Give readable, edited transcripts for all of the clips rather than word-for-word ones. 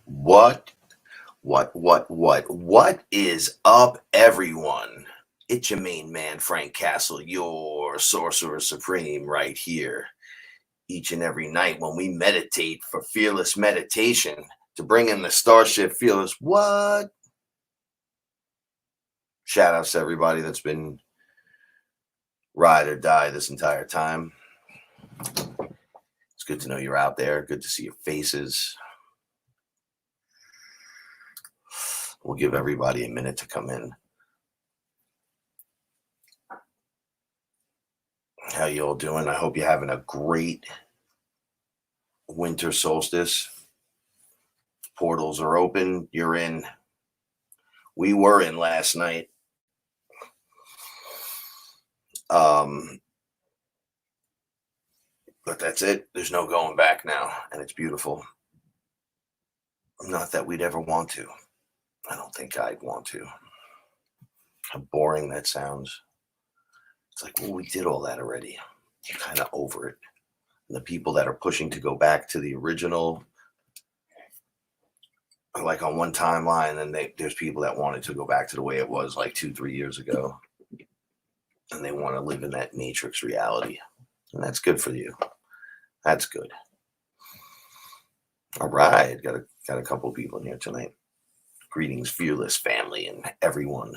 What, what is up, everyone? It's your main man, Frank Castle, your sorcerer supreme, right here. Each and every night when we meditate for fearless meditation to bring in the Starship Fearless. What? Shout outs to everybody that's been ride or die this entire time. It's good to know you're out there. Good to see your faces. We'll give everybody a minute to come in. How you all doing? I hope you're having a great winter solstice. Portals are open. You're in. We were in last night. But that's it. There's no going back now, and it's beautiful. Not that we'd ever want to. I don't think I'd want to. How boring that sounds. It's like, well, we did all that already. You're kind of over it. And the people that are pushing to go back to the original, like on one timeline, and there's people that wanted to go back to the way it was like 2-3 years ago, and they want to live in that matrix reality, and that's good for you. That's good. All right, got a couple of people in here tonight. Greetings, fearless family, and everyone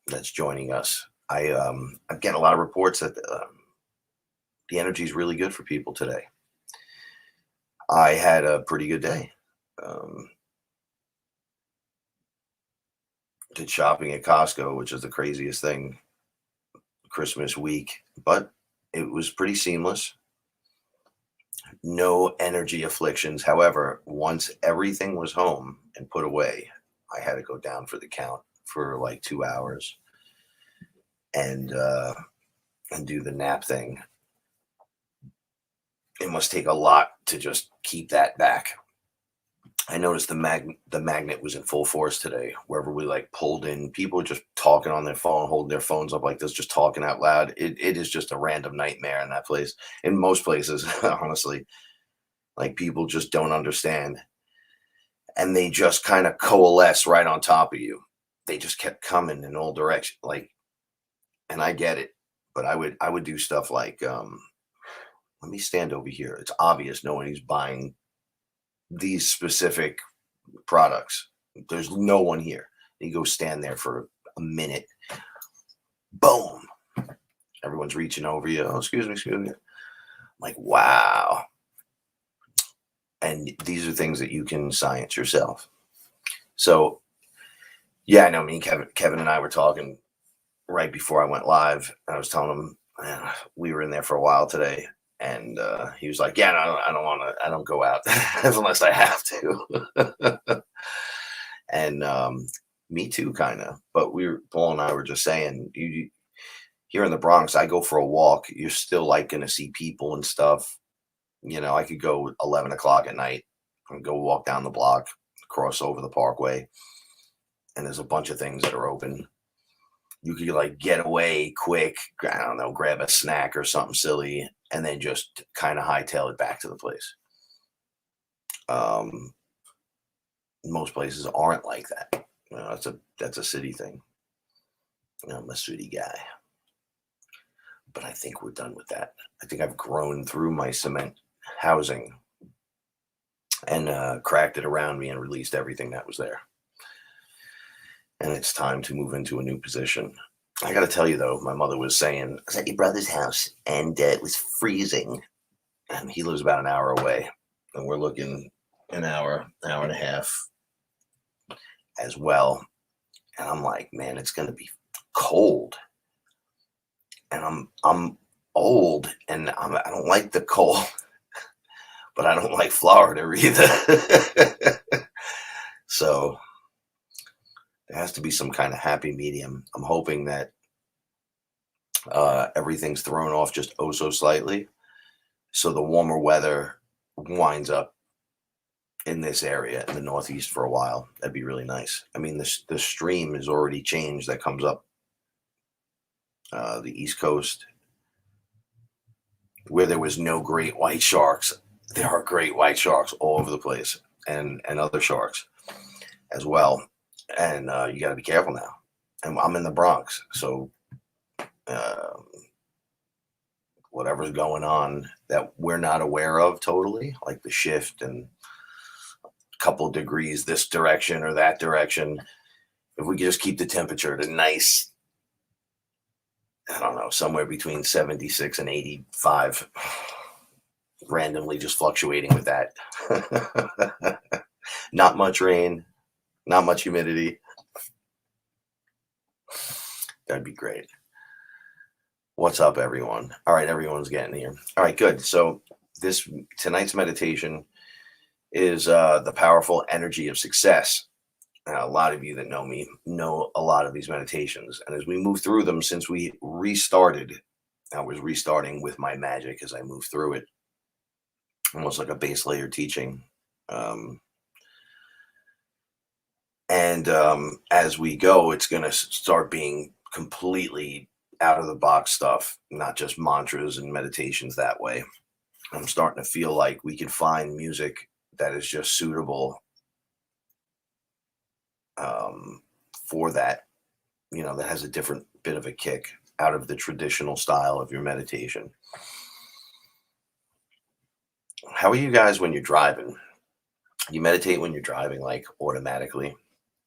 that's joining us. I'm getting a lot of reports that the energy is really good for people today. I had a pretty good day. Did shopping at Costco, which is the craziest thing, Christmas week, but it was pretty seamless. No energy afflictions. However, once everything was home and put away, I had to go down for the count for like 2 hours and do the nap thing. It must take a lot to just keep that back. I noticed the magnet was in full force today. Wherever we like pulled in, people just talking on their phone, holding their phones up like this, just talking out loud. It is just a random nightmare in that place. In most places, honestly, like people just don't understand, and they just kind of coalesce right on top of you. They just kept coming in all directions, like, and I get it, but I would do stuff like, let me stand over here. It's obvious no one is buying these specific products. There's no one here. You go stand there for a minute. Boom. Everyone's reaching over you. Oh, excuse me. I'm like, wow. And these are things that you can science yourself. So, yeah, I know me and Kevin and I were talking right before I went live. I was telling him, man, we were in there for a while today. And he was like, yeah, no, I don't want to, I don't go out unless I have to. And me too, kind of. But Paul and I were just saying, here in the Bronx, I go for a walk. You're still like going to see people and stuff. You know, I could go 11 o'clock at night and go walk down the block, cross over the parkway, and there's a bunch of things that are open. You could like get away quick, I don't know, grab a snack or something silly, and then just kind of hightail it back to the place. Most places aren't like that. You know, that's a city thing. You know, I'm a city guy. But I think we're done with that. I think I've grown through my cement housing and cracked it around me and released everything that was there. And it's time to move into a new position. I got to tell you, though, my mother was saying, I was at your brother's house, and it was freezing. And he lives about an hour away. And we're looking an hour and a half as well. And I'm like, man, it's going to be cold. And I'm old, and I don't like the cold, but I don't like Florida either. So there has to be some kind of happy medium. I'm hoping that everything's thrown off just oh so slightly, so the warmer weather winds up in this area in the Northeast for a while. That'd be really nice. I mean, the stream is already changed that comes up the East Coast, where there was no great white sharks. There are great white sharks all over the place. and other sharks as well. And you got to be careful now. And I'm in the Bronx, so uh, whatever's going on that we're not aware of totally, like the shift and a couple degrees this direction or that direction. If we could just keep the temperature at a nice, I don't know, somewhere between 76 and 85, randomly just fluctuating with that. Not much rain, not much humidity. That'd be great. What's up, everyone? All right, everyone's getting here. All right, good. So tonight's meditation is the powerful energy of success. A lot of you that know me know a lot of these meditations, and as we move through them, since we restarted, I was restarting with my magic as I moved through it, almost like a base layer teaching. And as we go, it's going to start being completely out of the box stuff, not just mantras and meditations that way. I'm starting to feel like we can find music that is just suitable for that, that has a different bit of a kick out of the traditional style of your meditation. How are you guys when you're driving? You meditate when you're driving, like automatically?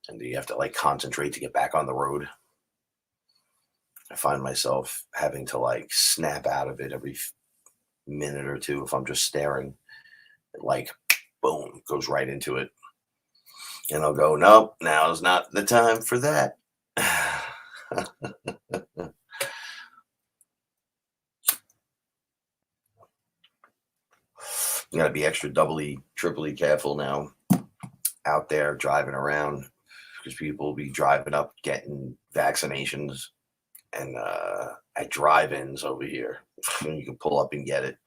And do you have to like concentrate to get back on the road? I find myself having to like snap out of it every minute or two if I'm just staring. Like, boom, goes right into it. And I'll go, nope, now's not the time for that. You got to be extra doubly, triply careful now out there driving around, because people will be driving up getting vaccinations and at drive-ins over here. You can pull up and get it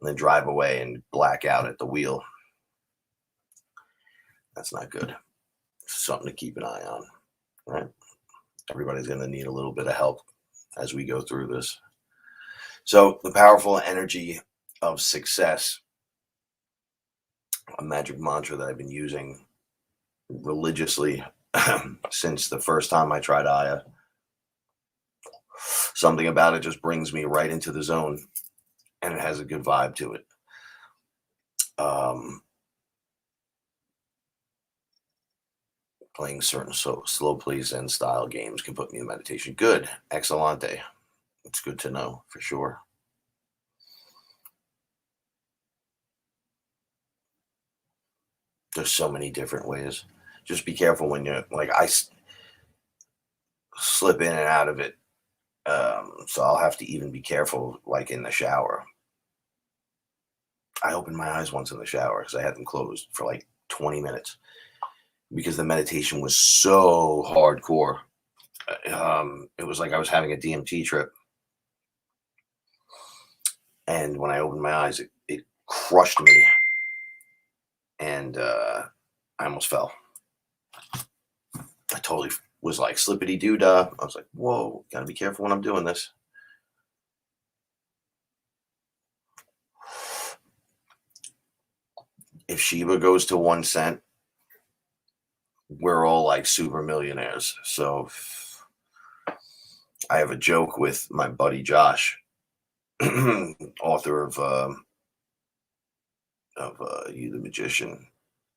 and then drive away and black out at the wheel. That's not good. Something to keep an eye on, right? Everybody's going to need a little bit of help as we go through this. So the powerful energy of success, a magic mantra that I've been using religiously since the first time I tried Aya. Something about it just brings me right into the zone, and it has a good vibe to it. Playing certain slow play Zen style games can put me in meditation. Good. Excellente. It's good to know for sure. There's so many different ways. Just be careful when you're like, I slip in and out of it. So I'll have to even be careful, like in the shower. I opened my eyes once in the shower because I had them closed for like 20 minutes because the meditation was so hardcore. It was like I was having a DMT trip. And when I opened my eyes, it crushed me. And I almost fell. I totally was like slippity doo dah. I was like, whoa, gotta be careful when I'm doing this. If Shiba goes to 1 cent, we're all like super millionaires. So I have a joke with my buddy Josh, author of You the Magician,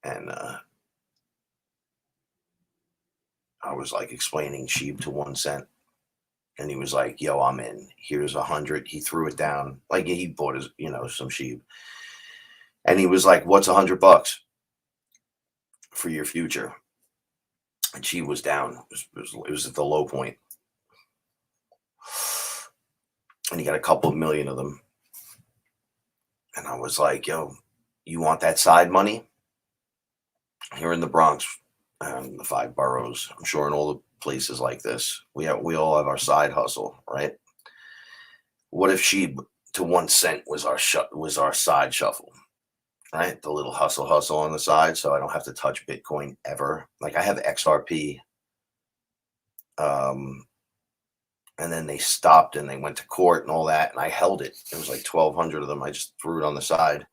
and I was like explaining sheep to 1 cent, and he was like, "Yo, I'm in. Here's 100." He threw it down like he bought his, some sheep, and he was like, "What's $100 for your future?" And she was down. It was at the low point, and he got a couple of million of them. And I was like, "Yo, you want that side money?" Here in the Bronx, the 5 boroughs, I'm sure in all the places like this, we all have our side hustle, right? What if she to 1 cent was our side shuffle, right? The little hustle on the side, so I don't have to touch Bitcoin ever. Like I have XRP, and then they stopped and they went to court and all that, and I held it. It was like 1,200 of them. I just threw it on the side.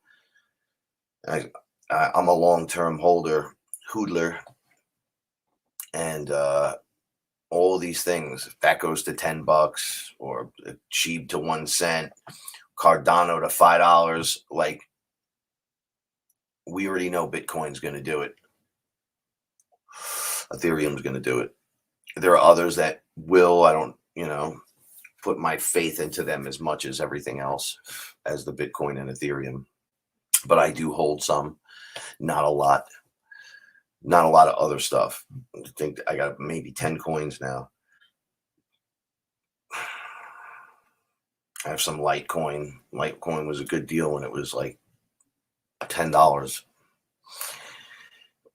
I'm a long-term hoodler, and all these things. If that goes to $10 or cheap to 1 cent, Cardano to $5. Like, we already know Bitcoin's going to do it. Ethereum's going to do it. There are others that will. I don't, put my faith into them as much as everything else, as the Bitcoin and Ethereum. But I do hold some, not a lot. Not a lot of other stuff. I think I got maybe 10 coins now. I have some Litecoin. Litecoin was a good deal when it was like $10.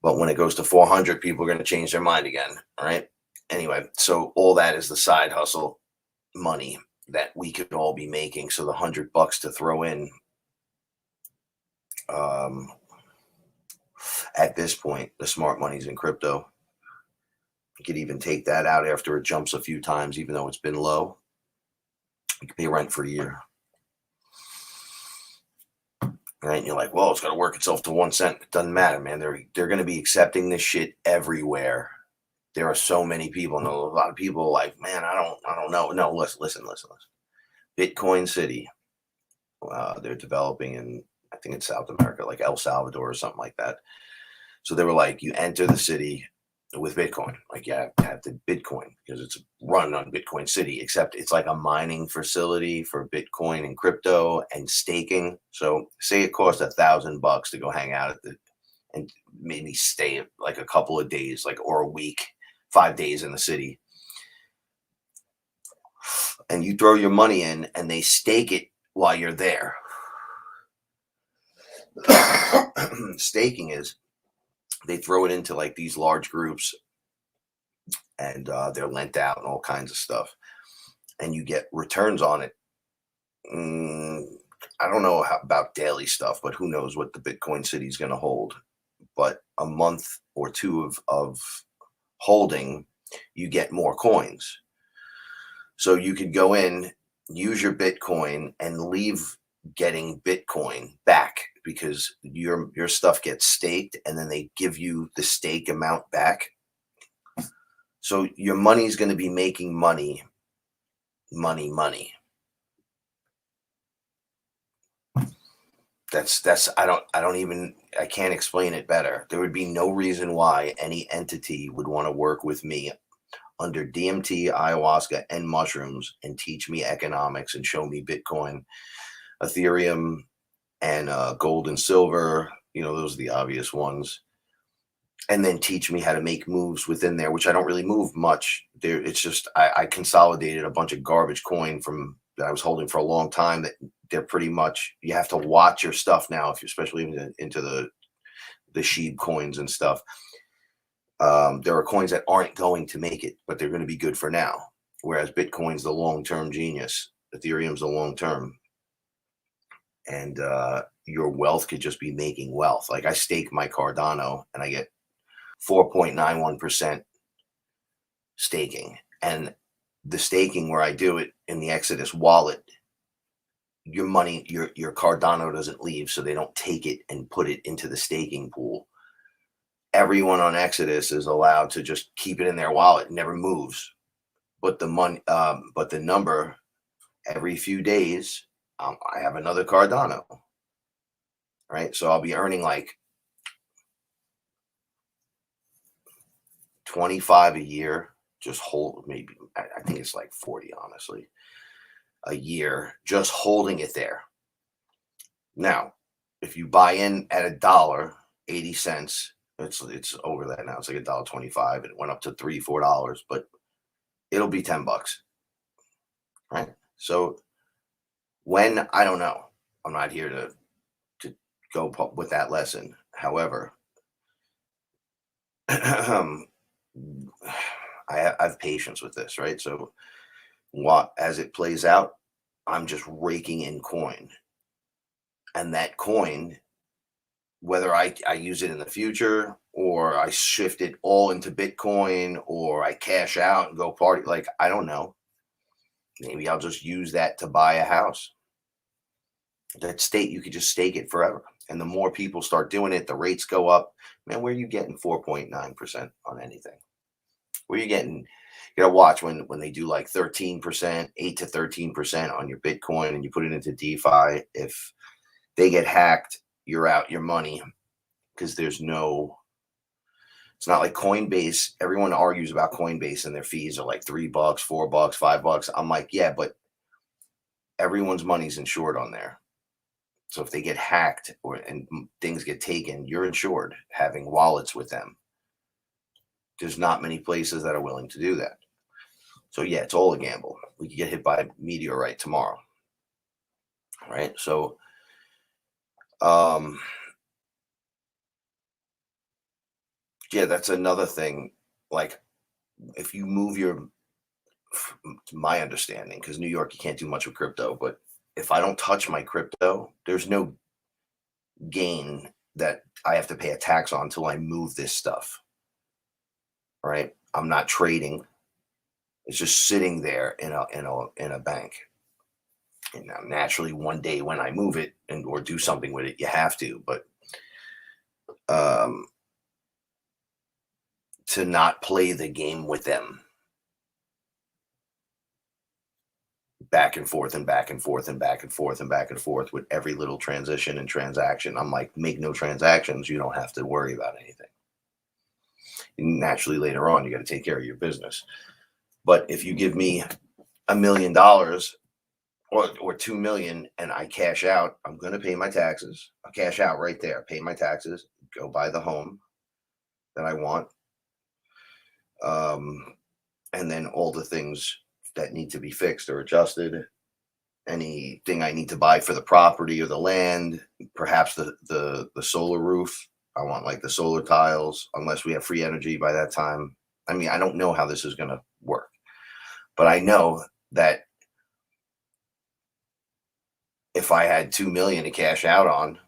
But when it goes to 400, people are going to change their mind again. All right. Anyway, so all that is the side hustle money that we could all be making. So the $100 to throw in, at this point, the smart money's in crypto. You could even take that out after it jumps a few times, even though it's been low. You can pay rent for a year. Right? And you're like, well, it's got to work itself to 1 cent. It doesn't matter, man. They're going to be accepting this shit everywhere. There are so many people, and a lot of people like, man, I don't know. No, listen. Bitcoin City. They're developing in, I think it's South America, like El Salvador or something like that. So they were like, you enter the city with Bitcoin. Like, you have the Bitcoin because it's run on Bitcoin City, except it's like a mining facility for Bitcoin and crypto and staking. So say it costs $1,000 to go hang out and maybe stay like a couple of days, like, or a week, 5 days in the city. And you throw your money in and they stake it while you're there. Staking is they throw it into like these large groups, and they're lent out and all kinds of stuff, and you get returns on it. I don't know about daily stuff, but who knows what the Bitcoin City is going to hold. But a month or two of holding, you get more coins. So you could go in, use your Bitcoin, and leave getting Bitcoin back, because your stuff gets staked, and then they give you the stake amount back. So your money's going to be making money. That's I can't explain it better. There would be no reason why any entity would want to work with me under DMT, ayahuasca, and mushrooms and teach me economics and show me Bitcoin, Ethereum, and gold and silver. Those are the obvious ones. And then teach me how to make moves within there, which I don't really move much. It's just I consolidated a bunch of garbage coin from that I was holding for a long time. That they're pretty much, you have to watch your stuff now, if you're especially into the sheep coins and stuff. There are coins that aren't going to make it, but they're going to be good for now. Whereas Bitcoin's the long-term genius, Ethereum's the long-term, and your wealth could just be making wealth. Like, I stake my Cardano and I get 4.91% staking, and the staking where I do it in the Exodus wallet, your money, your Cardano doesn't leave, so they don't take it and put it into the staking pool. Everyone on Exodus is allowed to just keep it in their wallet, it never moves. But the money, but the number, every few days, I have another Cardano, right? So I'll be earning like 25 a year, just hold, maybe I think it's like 40, honestly, a year, just holding it there. Now, if you buy in at $1.80, it's over that now. It's like $1.25. It went up to $3-4, but it'll be $10, right? So when, I don't know, I'm not here to go with that lesson. However, I have patience with this, right? So as it plays out, I'm just raking in coin, and that coin, whether I use it in the future or I shift it all into Bitcoin or I cash out and go party, like, I don't know. Maybe I'll just use that to buy a house. That state, you could just stake it forever. And the more people start doing it, the rates go up. Man, where are you getting 4.9% on anything? Where are you getting? You gotta watch when they do like 13%, 8 to 13% on your Bitcoin, and you put it into DeFi. If they get hacked, you're out your money, because there's no. It's not like Coinbase. Everyone argues about Coinbase and their fees are like $3, $4, $5. I'm like, yeah, but everyone's money's insured on there. So if they get hacked and things get taken, you're insured having wallets with them. There's not many places that are willing to do that. So yeah, it's all a gamble. We could get hit by a meteorite tomorrow, right? So um yeah, that's another thing. Like, if you move to my understanding, because New York, you can't do much with crypto, but if I don't touch my crypto, there's no gain that I have to pay a tax on until I move this stuff, right? I'm not trading. It's just sitting there in a bank. And now, naturally, one day when I move it and or do something with it, you have to. But um, to not play the game with them, back and forth and back and forth and back and forth and back and forth with every little transition and transaction. I'm like, make no transactions. You don't have to worry about anything. And naturally, later on, you got to take care of your business. But if you give me $1 million or 2 million and I cash out, I'm going to pay my taxes. I'll cash out right there, pay my taxes, go buy the home that I want. And then all the things that need to be fixed or adjusted, anything I need to buy for the property or the land, perhaps the solar roof. I want like the solar tiles, unless we have free energy by that time. I mean, I don't know how this is going to work, but I know that if I had 2 million to cash out on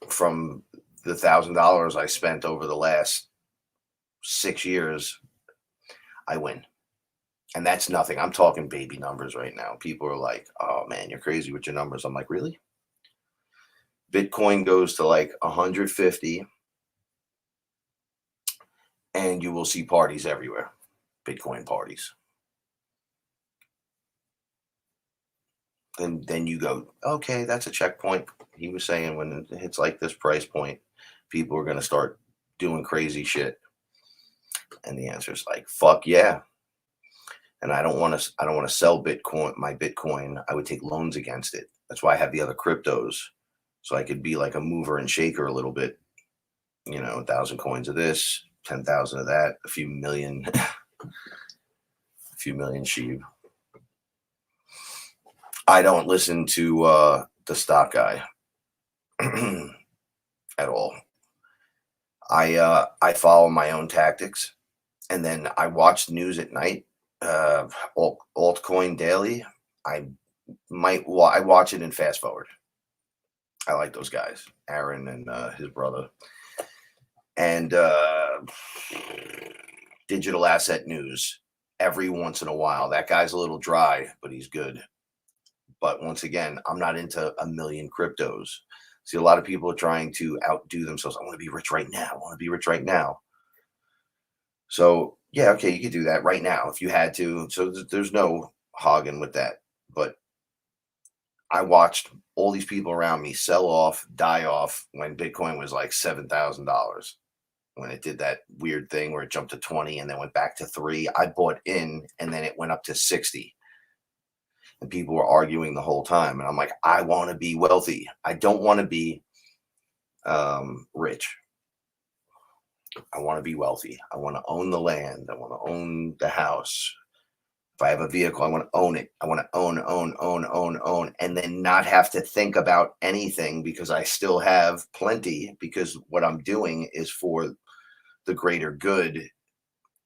from the $1,000 I spent over the last 6 years, I win. And that's nothing. I'm talking baby numbers right now. People are like, oh man, you're crazy with your numbers. I'm like, really? Bitcoin goes to like 150 and you will see parties everywhere. Bitcoin parties. And then you go, okay, that's a checkpoint. He was saying when it hits like this price point, people are going to start doing crazy shit. And the answer is like, fuck yeah. And I don't want to sell my Bitcoin. I would take loans against it. That's why I have the other cryptos. So I could be like a mover and shaker a little bit, 1,000 coins of this, 10,000 of that, a few million, a few million sheep. I don't listen to the stock guy at all. I follow my own tactics, and then I watch the news at night. Altcoin daily. I I watch it and fast forward. I like those guys, Aaron and his brother, and digital asset news every once in a while. That guy's a little dry, but he's good. But once again, I'm not into a million cryptos. See, a lot of people are trying to outdo themselves. I want to be rich right now. I want to be rich right now. So yeah, okay, you could do that right now if you had to. So there's no hogging with that. But I watched all these people around me sell off, die off when Bitcoin was like $7,000. When it did that weird thing where it jumped to 20 and then went back to 3, I bought in and then it went up to 60. And people were arguing the whole time. And I'm like, I want to be wealthy. I don't want to be rich. I want to be wealthy. I want to own the land. I want to own the house. If I have a vehicle, I want to own it. I want to own, and then not have to think about anything because I still have plenty, because what I'm doing is for the greater good.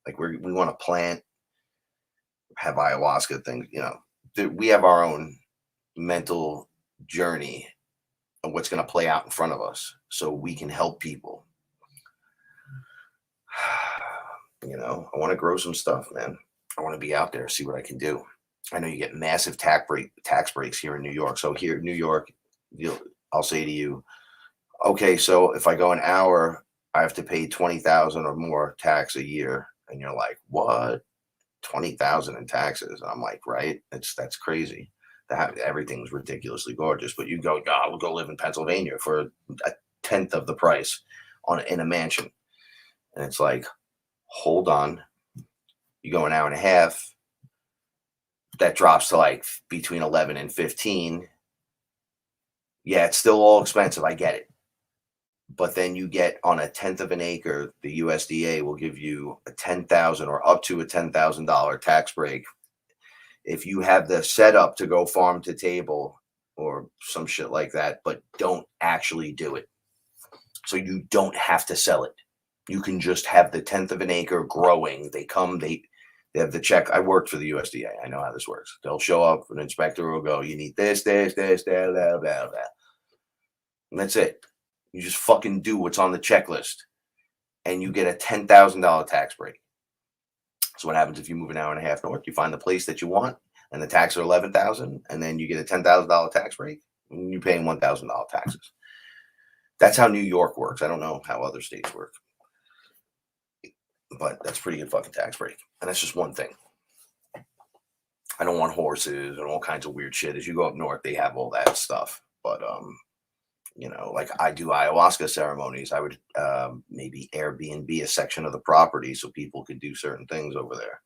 Like we want to plant, have ayahuasca things, we have our own mental journey of what's going to play out in front of us so we can help people. I want to grow some stuff, man. I want to be out there, see what I can do. I know you get massive tax breaks here in New York. So here in New York, I'll say to you, okay, so if I go an hour, I have to pay 20,000 or more tax a year. And you're like, what? 20,000 in taxes? And I'm like, right? That's crazy. Everything's ridiculously gorgeous, but you go, God, we'll go live in Pennsylvania for a tenth of the price in a mansion. And it's like, hold on. You go an hour and a half, that drops to like between 11 and 15. Yeah, it's still all expensive. I get it. But then you get on a tenth of an acre, the USDA will give you a 10,000 or up to a $10,000 tax break if you have the setup to go farm to table or some shit like that, but don't actually do it. So you don't have to sell it. You can just have the tenth of an acre growing. They have the check. I worked for the USDA. I know how this works. They'll show up, an inspector will go, you need this, blah, blah, blah. And that's it. You just fucking do what's on the checklist and you get a $10,000 tax break. So what happens if you move an hour and a half north? You find the place that you want and the tax are 11,000 and then you get a $10,000 tax break and you're paying $1,000 taxes. That's how New York works. I don't know how other states work, but that's pretty good fucking tax break. And that's just one thing. I don't want horses and all kinds of weird shit. As you go up north, they have all that stuff. But like I do ayahuasca ceremonies. I would maybe Airbnb a section of the property so people could do certain things over there.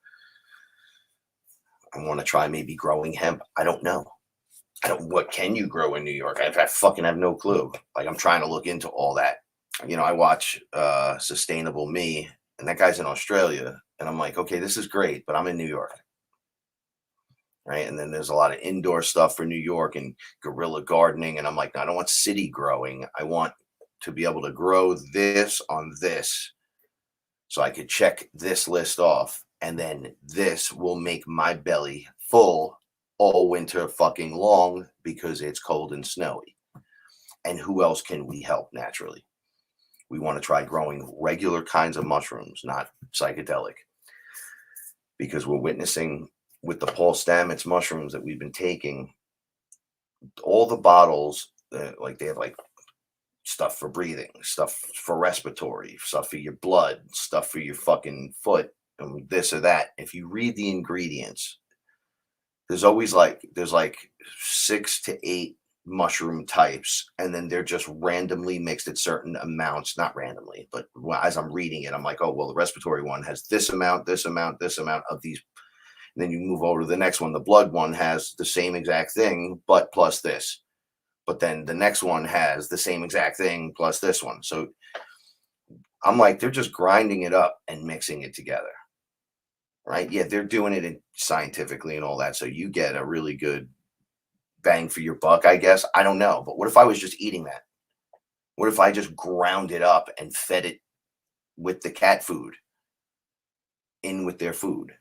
I want to try maybe growing hemp. I don't know. What can you grow in New York? I fucking have no clue. Like I'm trying to look into all that. I watch Sustainable Me, and that guy's in Australia, and I'm like, okay, this is great, but I'm in New York. Right. And then there's a lot of indoor stuff for New York and guerrilla gardening. And I'm like, no, I don't want city growing. I want to be able to grow this on this. So I could check this list off. And then this will make my belly full all winter fucking long because it's cold and snowy. And who else can we help naturally? We want to try growing regular kinds of mushrooms, not psychedelic. Because we're witnessing with the Paul Stamets mushrooms that we've been taking, all the bottles, like they have like stuff for breathing, stuff for respiratory, stuff for your blood, stuff for your fucking foot, and this or that. If you read the ingredients, there's like 6 to 8 mushroom types, and then they're just randomly mixed at certain amounts, not randomly, but as I'm reading it, I'm like, oh, well, the respiratory one has this amount, this amount, this amount of these. And then you move over to the next one. The blood one has the same exact thing, but plus this. But then the next one has the same exact thing plus this one. So I'm like, they're just grinding it up and mixing it together. Right? Yeah, they're doing it scientifically and all that. So you get a really good bang for your buck, I guess. I don't know. But what if I was just eating that? What if I just ground it up and fed it with the cat food in with their food?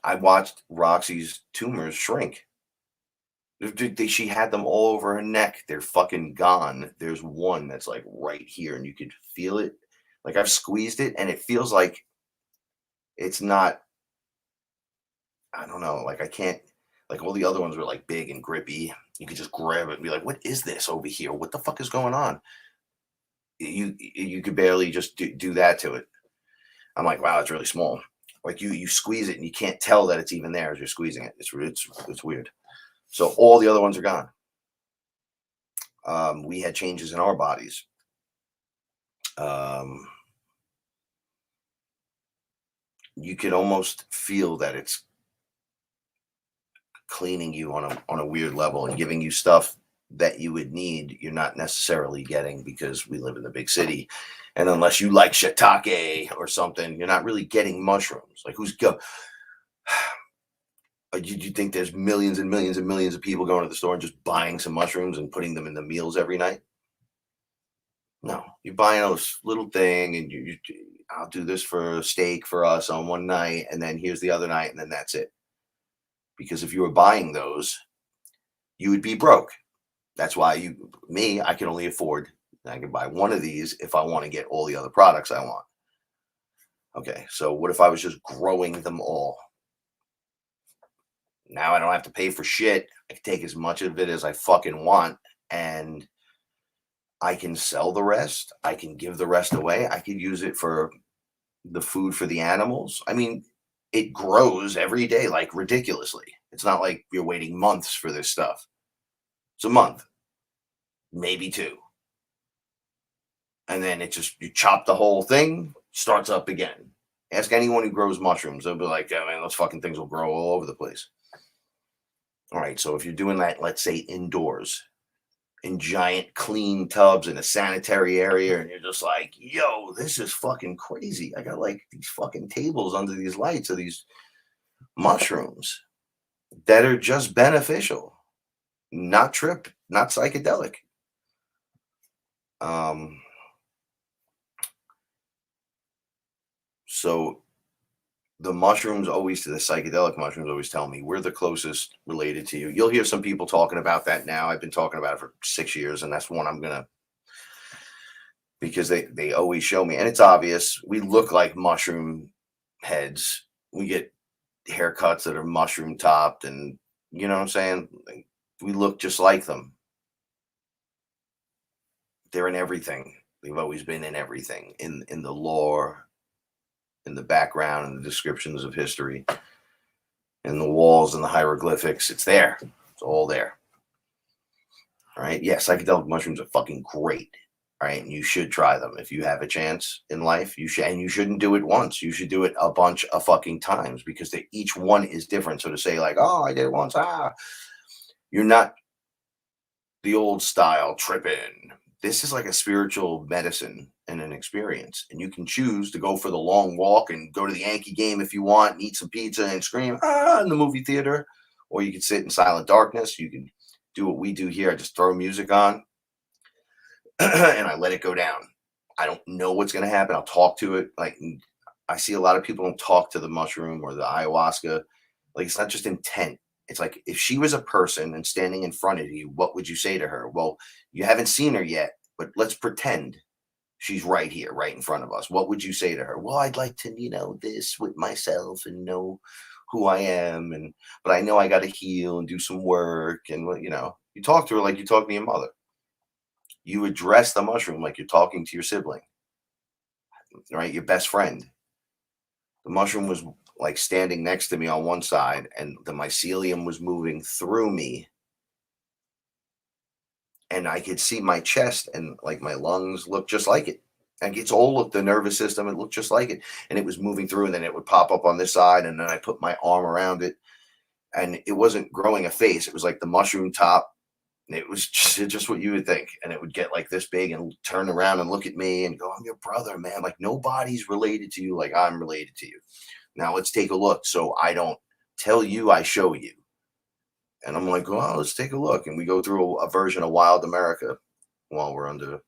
I watched Roxy's tumors shrink. She had them all over her neck. They're fucking gone. There's one that's like right here and you could feel it. Like I've squeezed it and it feels like it's not, I don't know. Like I can't, like all the other ones were like big and grippy. You could just grab it and be like, what is this over here? What the fuck is going on? You could barely just do that to it. I'm like, wow, it's really small. Like you squeeze it and you can't tell that it's even there as you're squeezing it. It's weird. So all the other ones are gone. We had changes in our bodies. You could almost feel that it's cleaning you on a weird level and giving you stuff that you would need. You're not necessarily getting because we live in the big city. And unless you like shiitake or something, you're not really getting mushrooms. Like you think there's millions and millions and millions of people going to the store and just buying some mushrooms and putting them in the meals every night? No, you're buying a little thing and I'll do this for a steak for us on one night. And then here's the other night. And then that's it. Because if you were buying those, you would be broke. That's why I can only afford, I can buy one of these if I want to get all the other products I want. Okay, so what if I was just growing them all? Now I don't have to pay for shit. I can take as much of it as I fucking want and I can sell the rest. I can give the rest away. I could use it for the food for the animals. I mean, it grows every day, like ridiculously. It's not like you're waiting months for this stuff. It's a month, maybe two. And then it just, you chop the whole thing, starts up again. Ask anyone who grows mushrooms. They'll be like, oh man, those fucking things will grow all over the place. All right. So if you're doing that, let's say indoors, in giant clean tubs in a sanitary area, and you're just like, yo, this is fucking crazy. I got like these fucking tables under these lights of these mushrooms that are just beneficial, not not psychedelic. So the mushrooms always, to the psychedelic mushrooms, always tell me we're the closest related to you. You'll hear some people talking about that now. I've been talking about it for 6 years, and that's one I'm gonna, because they always show me, and it's obvious. We look like mushroom heads. We get haircuts that are mushroom topped, and you know what I'm saying? Like, we look just like them. They're in everything. They've always been in everything, in the lore, in the background, in the descriptions of history, in the walls and the hieroglyphics. It's there. It's all there. All right. Yeah, psychedelic mushrooms are fucking great. All right. And you should try them if you have a chance in life. You should, and you shouldn't do it once. You should do it a bunch of fucking times, because each one is different. So to say like, oh, I did it once, you're not the old style tripping. This is like a spiritual medicine and an experience. And you can choose to go for the long walk and go to the Yankee game if you want, and eat some pizza and scream in the movie theater. Or you can sit in silent darkness. You can do what we do here. I just throw music on and I let it go down. I don't know what's going to happen. I'll talk to it. Like, I see a lot of people don't talk to the mushroom or the ayahuasca. Like, it's not just intent. It's like, if she was a person and standing in front of you, what would you say to her? Well, you haven't seen her yet, but let's pretend she's right here, right in front of us. What would you say to her? Well, I'd like to, this with myself and know who I am. But I know I got to heal and do some work. And, you talk to her like you talk to your mother. You address the mushroom like you're talking to your sibling, right? Your best friend. The mushroom was like standing next to me on one side, and the mycelium was moving through me, and I could see my chest and like my lungs look just like it. Like, it's all of the nervous system. It looked just like it, and it was moving through, and then it would pop up on this side, and then I put my arm around it, and it wasn't growing a face. It was like the mushroom top. And it was just what you would think. And it would get like this big and turn around and look at me and go, I'm your brother, man. Like, nobody's related to you like I'm related to you. Now let's take a look. So I don't tell you, I show you. And I'm like, well, let's take a look. And we go through a version of Wild America while we're under.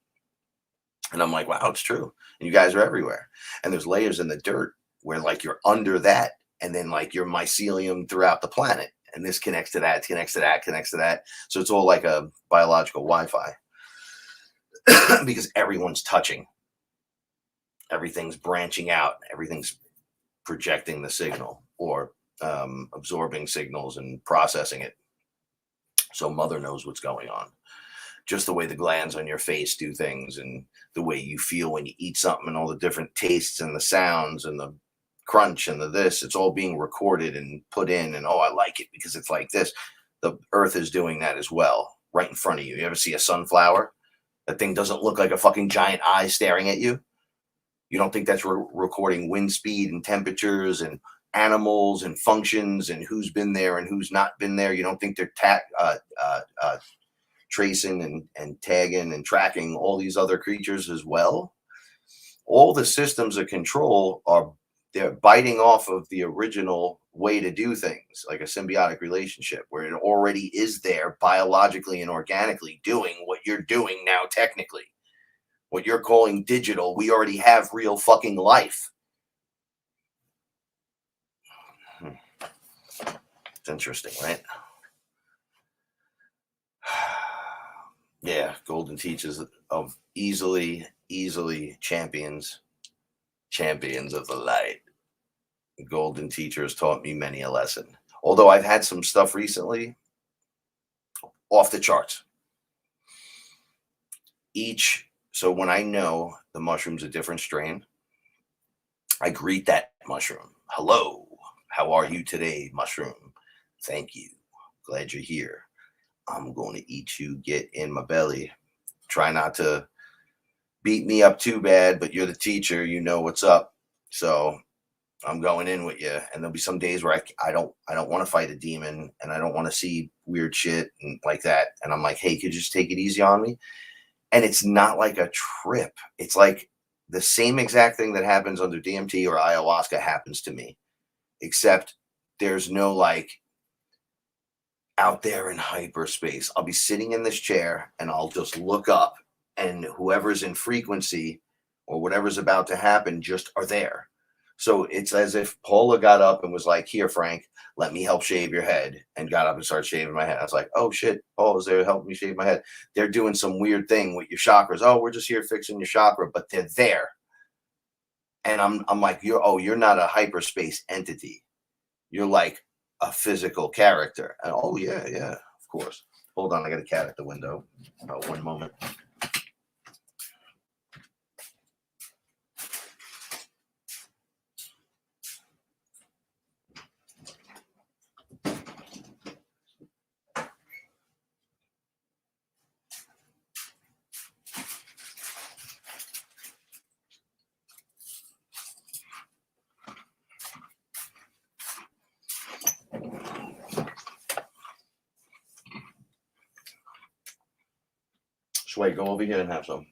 And I'm like, wow, it's true. And you guys are everywhere. And there's layers in the dirt where like you're under that. And then like your mycelium throughout the planet. And this connects to that, connects to that, connects to that. So it's all like a biological Wi-Fi because everyone's touching. Everything's branching out. Everything's projecting the signal or absorbing signals and processing it. So mother knows what's going on. Just the way the glands on your face do things, and the way you feel when you eat something, and all the different tastes and the sounds and the crunch and the this, it's all being recorded and put in. And, oh, I like it because it's like this. The earth is doing that as well, right in front of you. You ever see a sunflower? That thing doesn't look like a fucking giant eye staring at you. You don't think that's recording wind speed and temperatures and animals and functions and who's been there and who's not been there? You don't think they're tracing and tagging and tracking all these other creatures as well? All the systems of control they're biting off of the original way to do things, like a symbiotic relationship where it already is there biologically and organically doing what you're doing now. Technically, what you're calling digital, we already have real fucking life. It's interesting, right? Yeah, golden teachers of easily champions of the light. Golden teachers taught me many a lesson. Although I've had some stuff recently off the charts. So when I know the mushroom's a different strain, I greet that mushroom. Hello, how are you today, mushroom? Thank you. Glad you're here. I'm going to eat you. Get in my belly. Try not to beat me up too bad, but you're the teacher. You know what's up. So I'm going in with you. And there'll be some days where I don't want to fight a demon, and I don't want to see weird shit and like that. And I'm like, hey, could you just take it easy on me? And it's not like a trip. It's like the same exact thing that happens under DMT or ayahuasca happens to me, except there's no like out there in hyperspace. I'll be sitting in this chair and I'll just look up, and whoever's in frequency or whatever's about to happen just are there. So it's as if Paula got up and was like, here, Frank, let me help shave your head, and got up and started shaving my head. I was like, oh shit, Paula's there helping me shave my head. They're doing some weird thing with your chakras. Oh, we're just here fixing your chakra, but they're there. And I'm like, you're not a hyperspace entity. You're like a physical character. And oh yeah, of course. Hold on, I got a cat at the window. One moment. Sway, go over here and have some.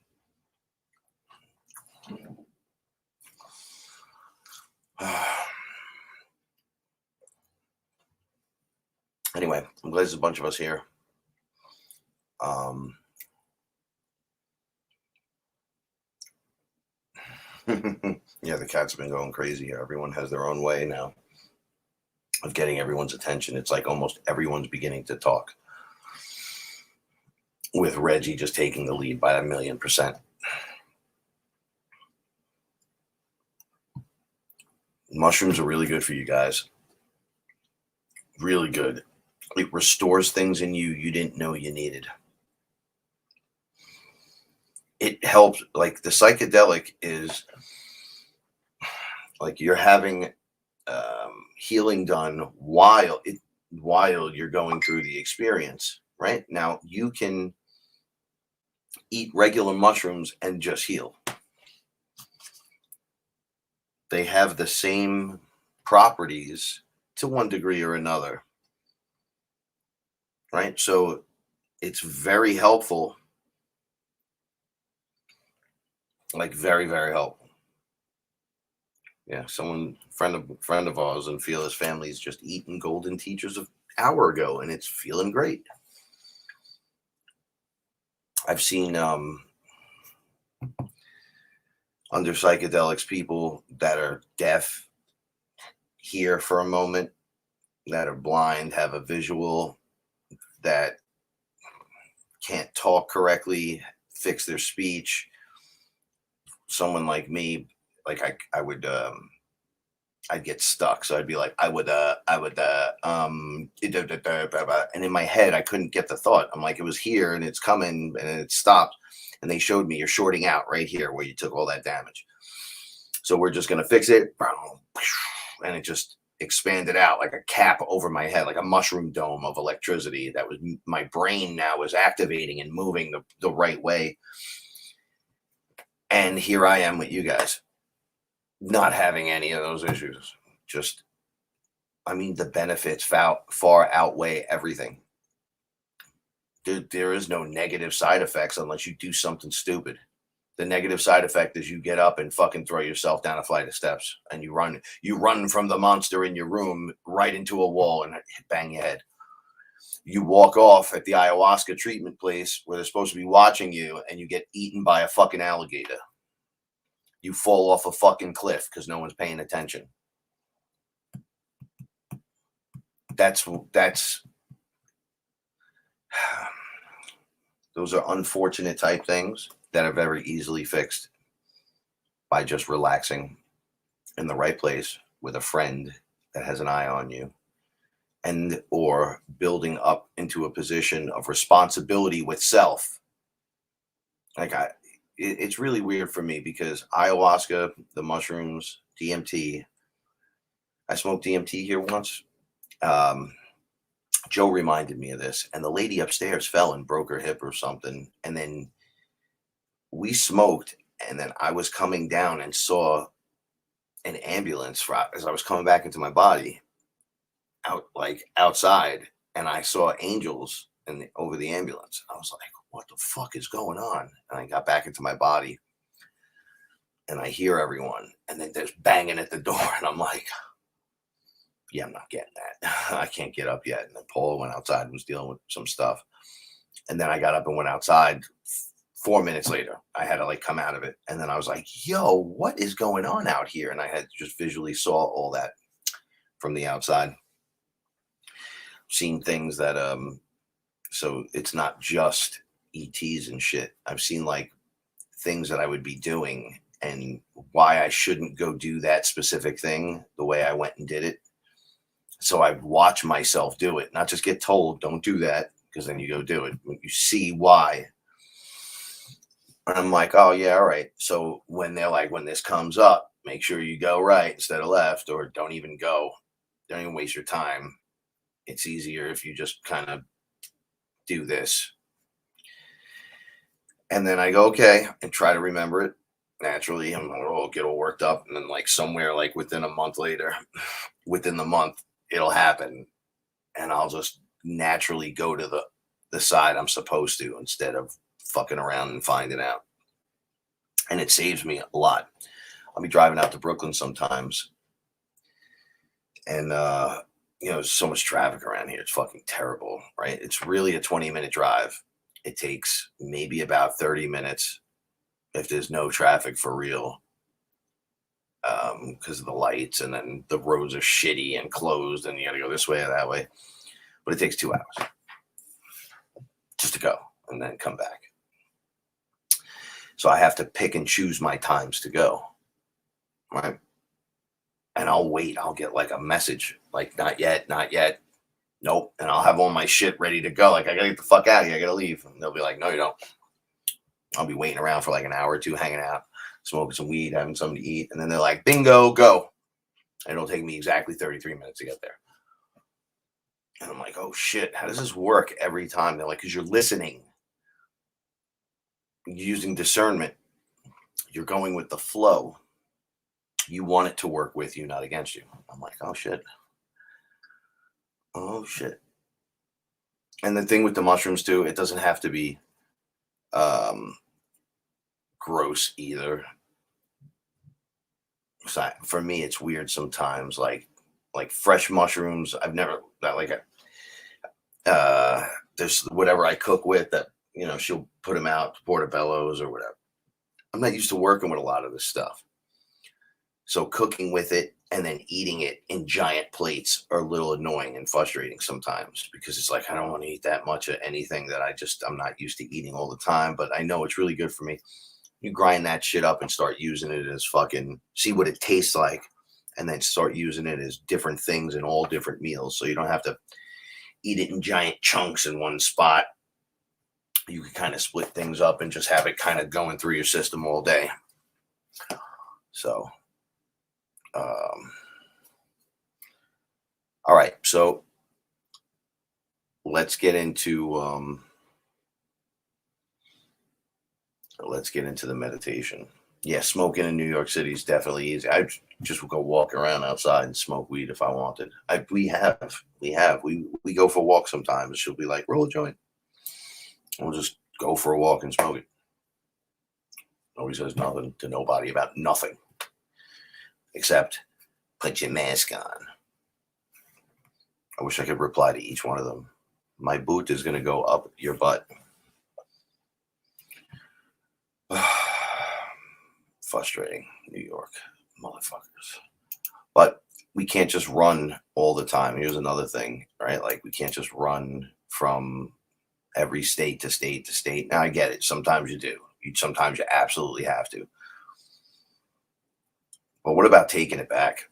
Anyway, I'm glad there's a bunch of us here. Yeah, the cat's been going crazy here. Everyone has their own way now of getting everyone's attention. It's like almost everyone's beginning to talk, with Reggie just taking the lead by 1,000,000%. Mushrooms are really good for you guys. Really good. It restores things in you didn't know you needed. It helps. Like the psychedelic is like you're having healing done while you're going through the experience. Right now, you can eat regular mushrooms and just heal. They have the same properties to one degree or another. Right? So it's very helpful. Like very, very helpful. Yeah, friend of ours and FearLess family is just eating golden teachers an hour ago, and it's feeling great. I've seen under psychedelics people that are deaf hear for a moment, that are blind have a visual, that can't talk correctly fix their speech. Someone like me, like I'd get stuck. So I'd be like, and in my head, I couldn't get the thought. I'm like, it was here and it's coming and it stopped. And they showed me, you're shorting out right here where you took all that damage. So we're just going to fix it. And it just expanded out like a cap over my head, like a mushroom dome of electricity. That was my brain now is activating and moving the right way. And here I am with you guys, not having any of those issues. Just, I mean, the benefits far outweigh everything. There is no negative side effects unless you do something stupid. The negative side effect is you get up and fucking throw yourself down a flight of steps and you run from the monster in your room right into a wall and bang your head. You walk off at the ayahuasca treatment place where they're supposed to be watching you and you get eaten by a fucking alligator. You fall off a fucking cliff because no one's paying attention. That's those are unfortunate type things that are very easily fixed by just relaxing in the right place with a friend that has an eye on you, and or building up into a position of responsibility with self Like it's really weird for me because ayahuasca, the mushrooms, DMT. I smoked DMT here once. Um, Joe reminded me of this, and the lady upstairs fell and broke her hip or something. And then we smoked, and then I was coming down and saw an ambulance as I was coming back into my body out like outside, and I saw angels over the ambulance. I was like, "What the fuck is going on?" And I got back into my body, and I hear everyone, and then there's banging at the door, and I'm like, "Yeah, I'm not getting that. I can't get up yet." And then Paula went outside and was dealing with some stuff, and then I got up and went outside. 4 minutes later, I had to like come out of it, and then I was like, "Yo, what is going on out here?" And I had just visually saw all that from the outside, seen things that so it's not just ETs and shit. I've seen like things that I would be doing and why I shouldn't go do that specific thing the way I went and did it. So I watch myself do it, not just get told, don't do that, because then you go do it. When you see why. And I'm like, oh, yeah, all right. So when they're like, when this comes up, make sure you go right instead of left, or don't even go. Don't even waste your time. It's easier if you just kind of do this. And then I go, okay, and try to remember it. Naturally, I'm like, oh, get all worked up. And then, like, somewhere, like, within a month later, within the month, it'll happen. And I'll just naturally go to the side I'm supposed to instead of fucking around and finding out. And it saves me a lot. I'll be driving out to Brooklyn sometimes. And, there's so much traffic around here. It's fucking terrible, right? It's really a 20-minute drive. It takes maybe about 30 minutes if there's no traffic for real, because of the lights, and then the roads are shitty and closed, and you got to go this way or that way. But it takes 2 hours just to go and then come back. So I have to pick and choose my times to go, right? And I'll wait. I'll get like a message, like, not yet, not yet. Nope. And I'll have all my shit ready to go. Like, I got to get the fuck out of here. I got to leave. And they'll be like, no, you don't. I'll be waiting around for like an hour or two, hanging out, smoking some weed, having something to eat. And then they're like, bingo, go. And it'll take me exactly 33 minutes to get there. And I'm like, oh shit, how does this work every time? They're like, because you're listening, you're using discernment, you're going with the flow. You want it to work with you, not against you. I'm like, oh shit. Oh shit. And the thing with the mushrooms too, it doesn't have to be gross either. So for me, it's weird sometimes. Like fresh mushrooms, I've never that like there's whatever I cook with that she'll put them out portobello's or whatever. I'm not used to working with a lot of this stuff, so cooking with it and then eating it in giant plates are a little annoying and frustrating sometimes, because it's like I don't want to eat that much of anything that I'm not used to eating all the time, but I know it's really good for me. You grind that shit up and start using it as fucking, see what it tastes like, and then start using it as different things in all different meals. So you don't have to eat it in giant chunks in one spot. You can kind of split things up and just have it kind of going through your system all day. So, all right. So let's get into the meditation. Yeah, smoking in New York City is definitely easy. I just go walk around outside and smoke weed if I wanted. We go for walks sometimes. She'll be like, roll a joint. We'll just go for a walk and smoke it. Nobody says nothing to nobody about nothing, except put your mask on. I wish I could reply to each one of them. My boot is going to go up your butt. Frustrating, New York motherfuckers. But we can't just run all the time. Here's another thing, right? Like, we can't just run from every state to state to state. Now I get it. Sometimes you do. Sometimes you absolutely have to. But what about taking it back?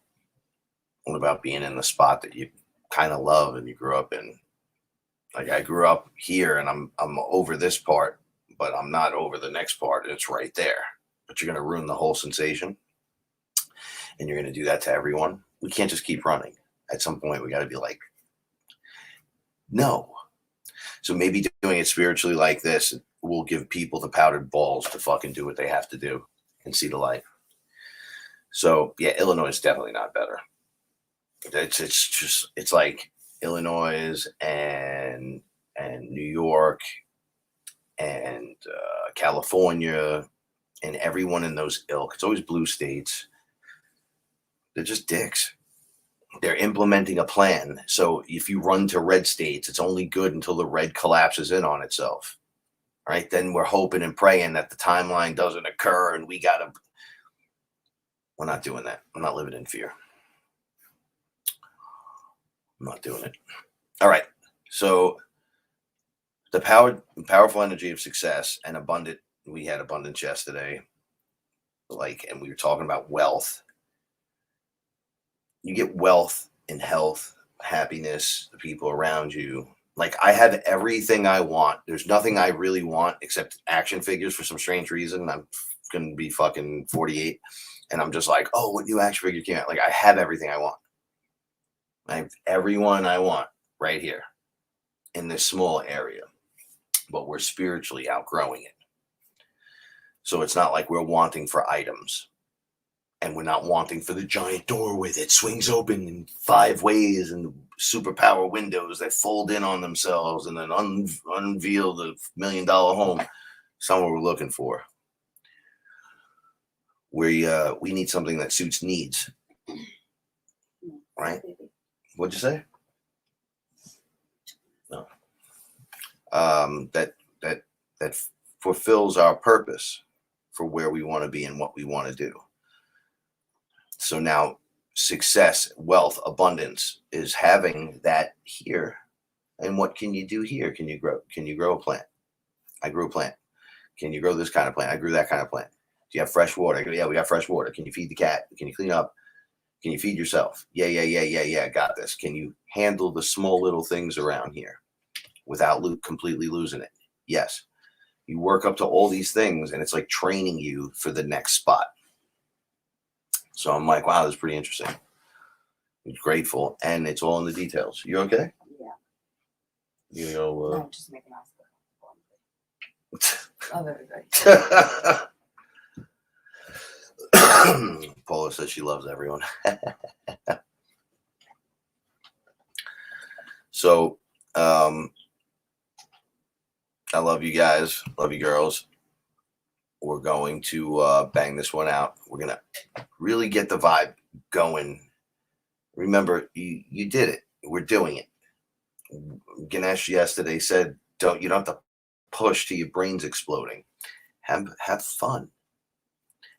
What about being in the spot that you kind of love and you grew up in? Like, I grew up here and I'm over this part, but I'm not over the next part. It's right there. But you're going to ruin the whole sensation. And you're going to do that to everyone. We can't just keep running. At some point, we got to be like, no. So maybe doing it spiritually like this will give people the powdered balls to fucking do what they have to do and see the light. So yeah, Illinois is definitely not better. It's like Illinois and New York and California and everyone in those ilk. It's always blue states. They're just dicks. They're implementing a plan. So if you run to red states, it's only good until the red collapses in on itself. Right? Then we're hoping and praying that the timeline doesn't occur and we're not doing that. I'm not living in fear. I'm not doing it. All right. So the powerful energy of success and we had abundance yesterday. And we were talking about wealth. You get wealth and health, happiness, the people around you. Like, I have everything I want. There's nothing I really want except action figures for some strange reason. I'm going to be fucking 48. And I'm just like, oh, what new action figure came out? Like, I have everything I want. I have everyone I want right here in this small area. But we're spiritually outgrowing it. So it's not like we're wanting for items. And we're not wanting for the giant doorway that swings open in 5 ways and superpower windows that fold in on themselves and then unveil the $1 million home. It's not what we're looking for. We need something that suits needs. Right? What'd you say? No. That fulfills our purpose for where we want to be and what we want to do. So now success, wealth, abundance is having that here. And what can you do here? Can you grow a plant? I grew a plant. Can you grow this kind of plant? I grew that kind of plant. Do you have fresh water? Yeah, we got fresh water. Can you feed the cat? Can you clean up? Can you feed yourself? Yeah. Got this. Can you handle the small little things around here without completely losing it? Yes. You work up to all these things and it's like training you for the next spot. So I'm like, wow, that's pretty interesting. I'm grateful, and it's all in the details. You okay? Yeah. You know. No, just making us. Oh, very good. Paula says she loves everyone. So, I love you guys. Love you girls. We're going to bang this one out. We're going to really get the vibe going. Remember, you did it. We're doing it. Ganesh yesterday said, you don't have to push till your brain's exploding. Have fun.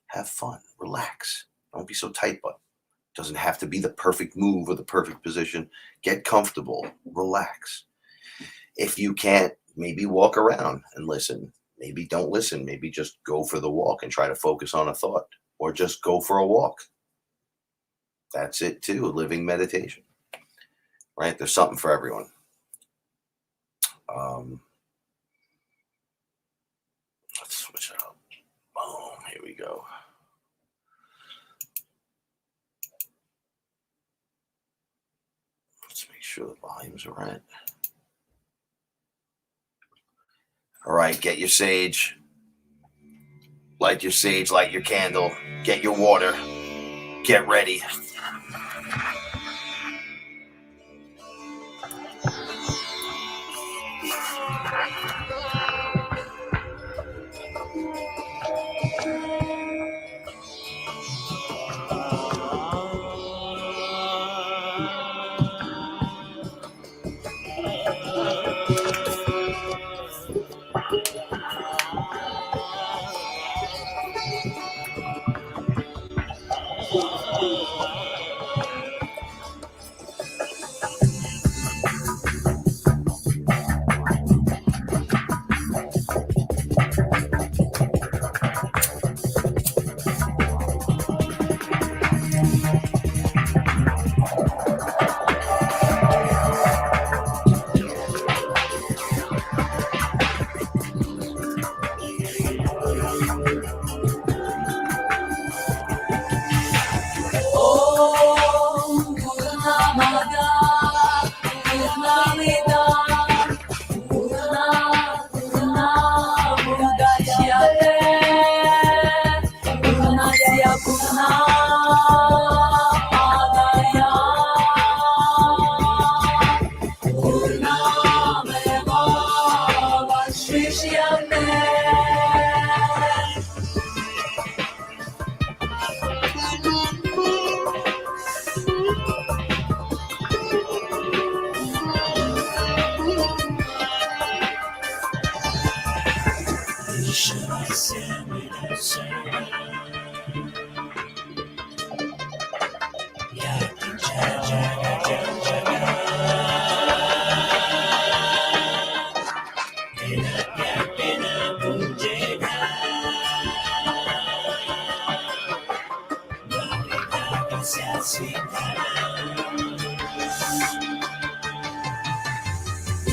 Have fun. Relax. Don't be so tight, but it doesn't have to be the perfect move or the perfect position. Get comfortable. Relax. If you can't, maybe walk around and listen. Maybe don't listen. Maybe just go for the walk and try to focus on a thought, or just go for a walk. That's it too. Living meditation, right? There's something for everyone. Let's switch it up. Boom. Here we go. Let's make sure the volumes are right. All right, get your sage. Light your sage, light your candle. Get your water. Get ready.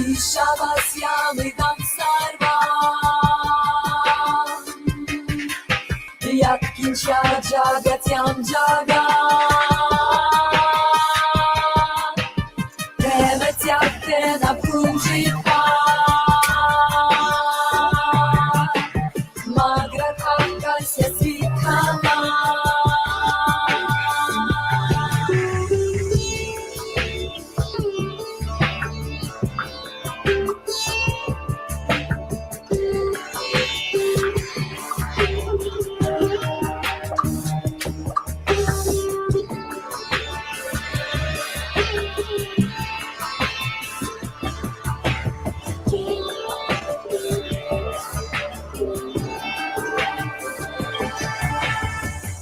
Ishavasya vidam sarvam Yat kincha jagatyam jagat Prematyakena punjita Magrakakasya svikama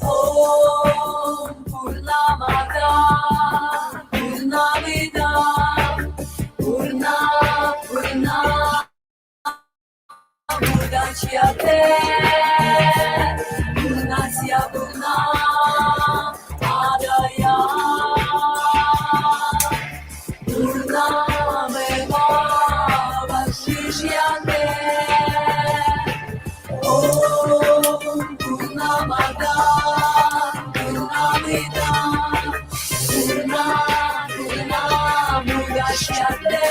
Om Purnamada Purnamida Purna Mudachyate Purnasya Purna Adaya Purnameva Vashishyate Om Purnamada Purnamida Purna Mudachyate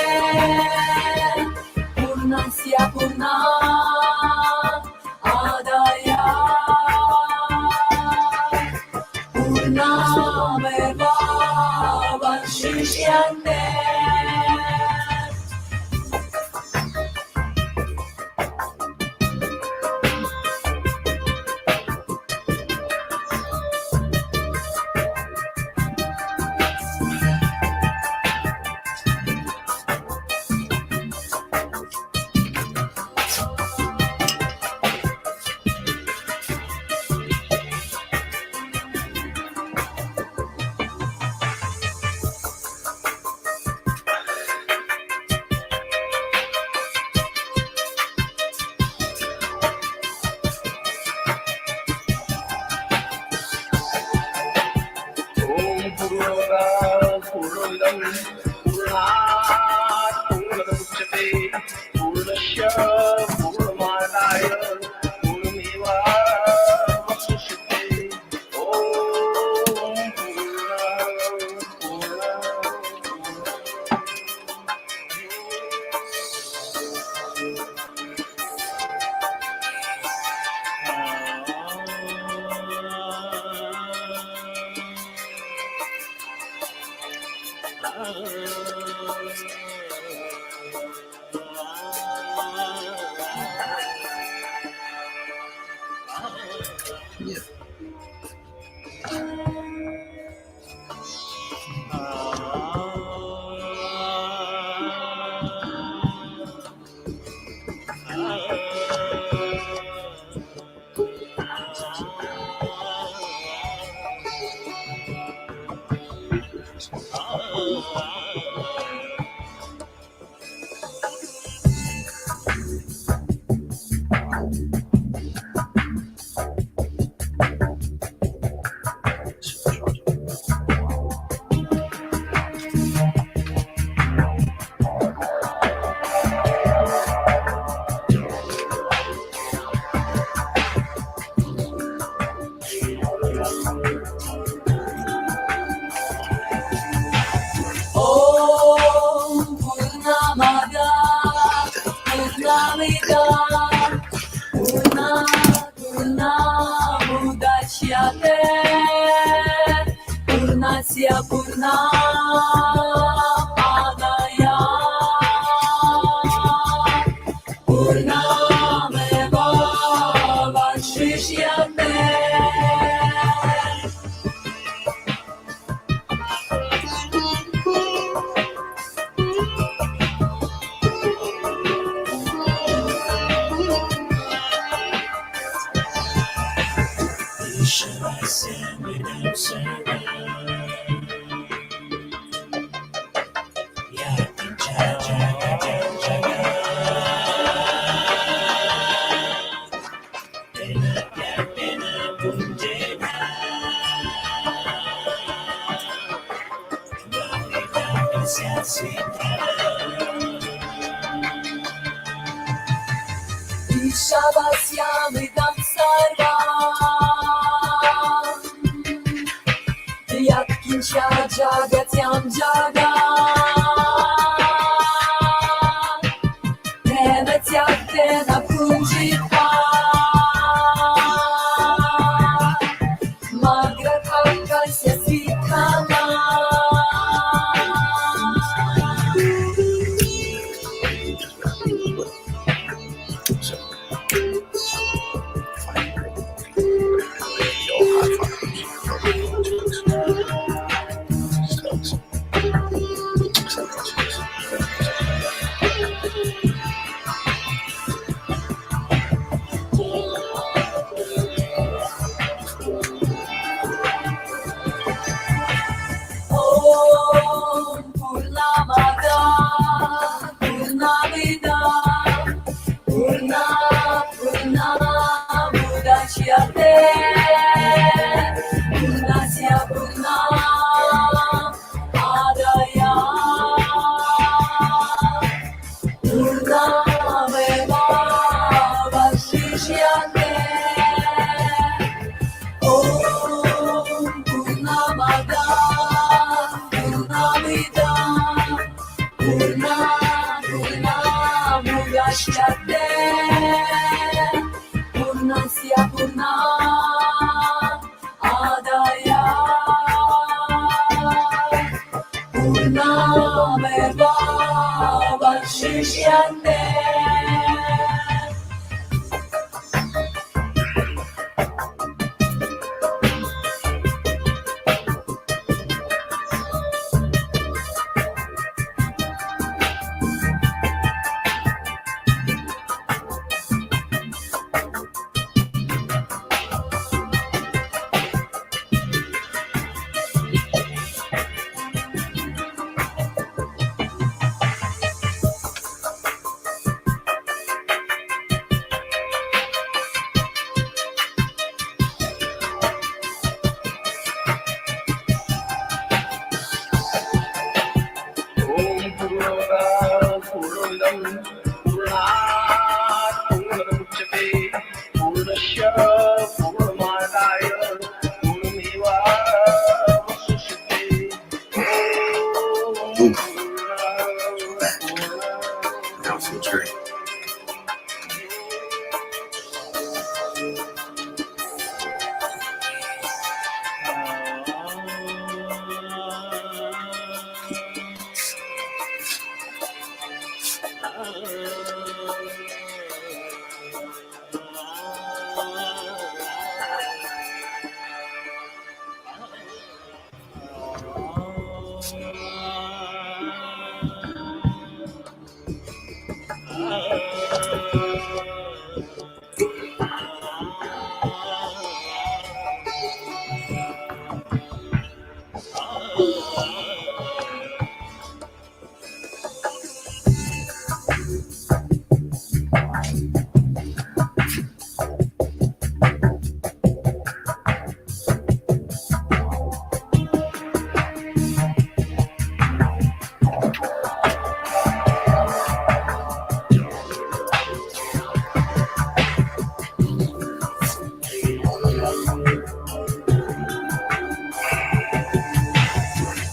Purnasya Purna Adaya Purnameva Vashishyate Purnasya Purna Adaya Purnameva Vashishyate yakincha jagatyam jaga Tena tyaktena punjitva Magrakakasya svikama So, Om Purnamada Purnamida Purna Purna Mudachyate Purnasya Purna Adaya Purnameva Vashishyate Om Purnamada Purnamida Purna Purna Mudachyate Purnasya Purna Adaya Purnameva Vashishyate now some tree.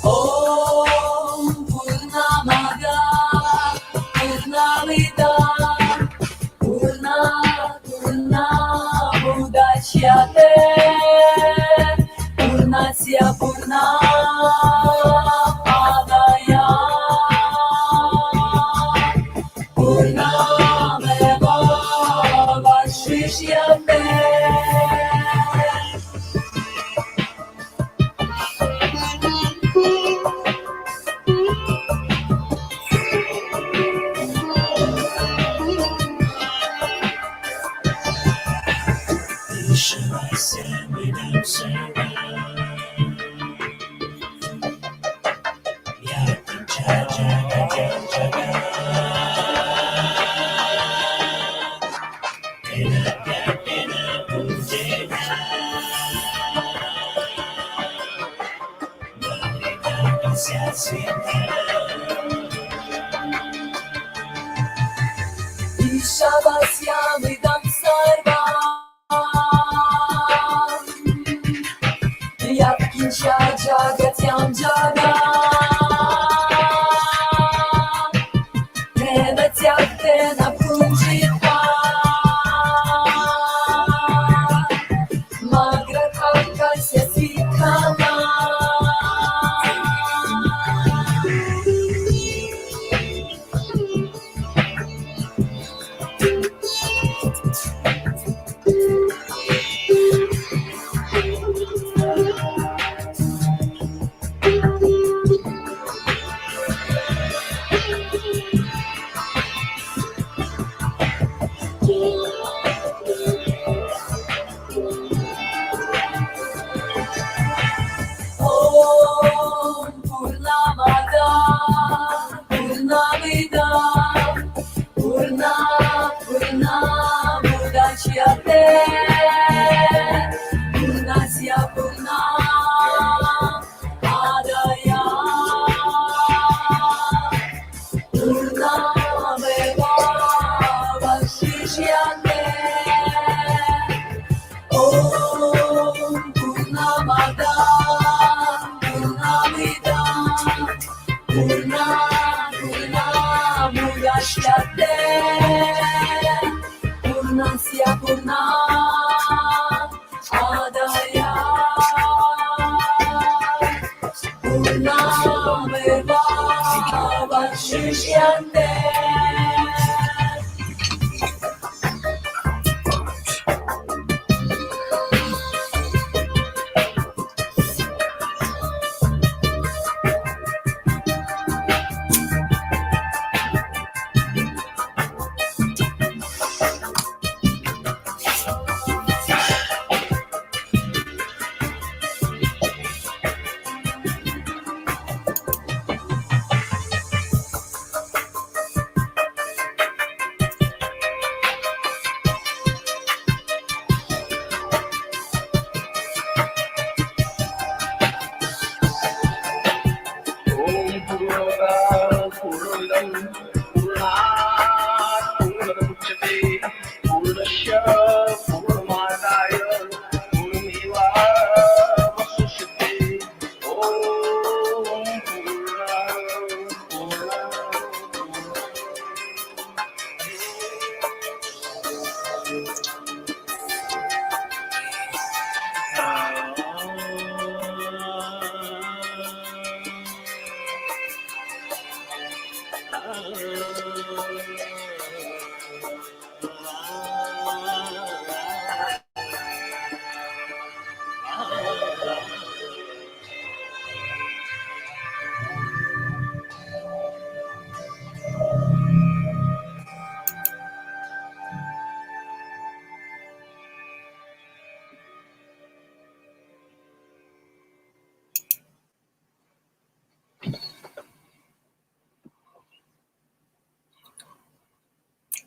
Om Purnamada Purnamida Purna Purna Mudachyate Purnasya Purna Adaya Purnameva Vashishyate Ishavasyavidam sarvam Yakincha jagatyam Purnasya Purna Adaya Purnameva Vashishyate Om Purnamada Purnamidam Purnamudashyate Purnasya Purna Adaya Purnameva Vashishyate.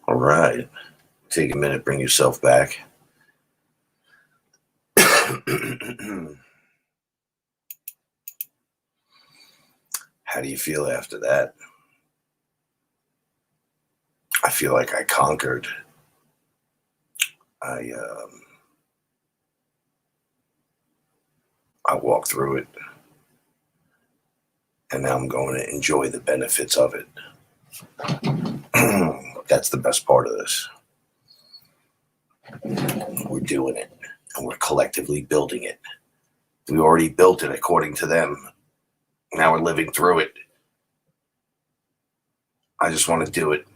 All right. Take a minute, bring yourself back. How do you feel after that? I feel like I conquered. I walked through it, and now I'm going to enjoy the benefits of it. That's the best part of this. We're doing it, and we're collectively building it. We already built it according to them. Now we're living through it. I just want to do it.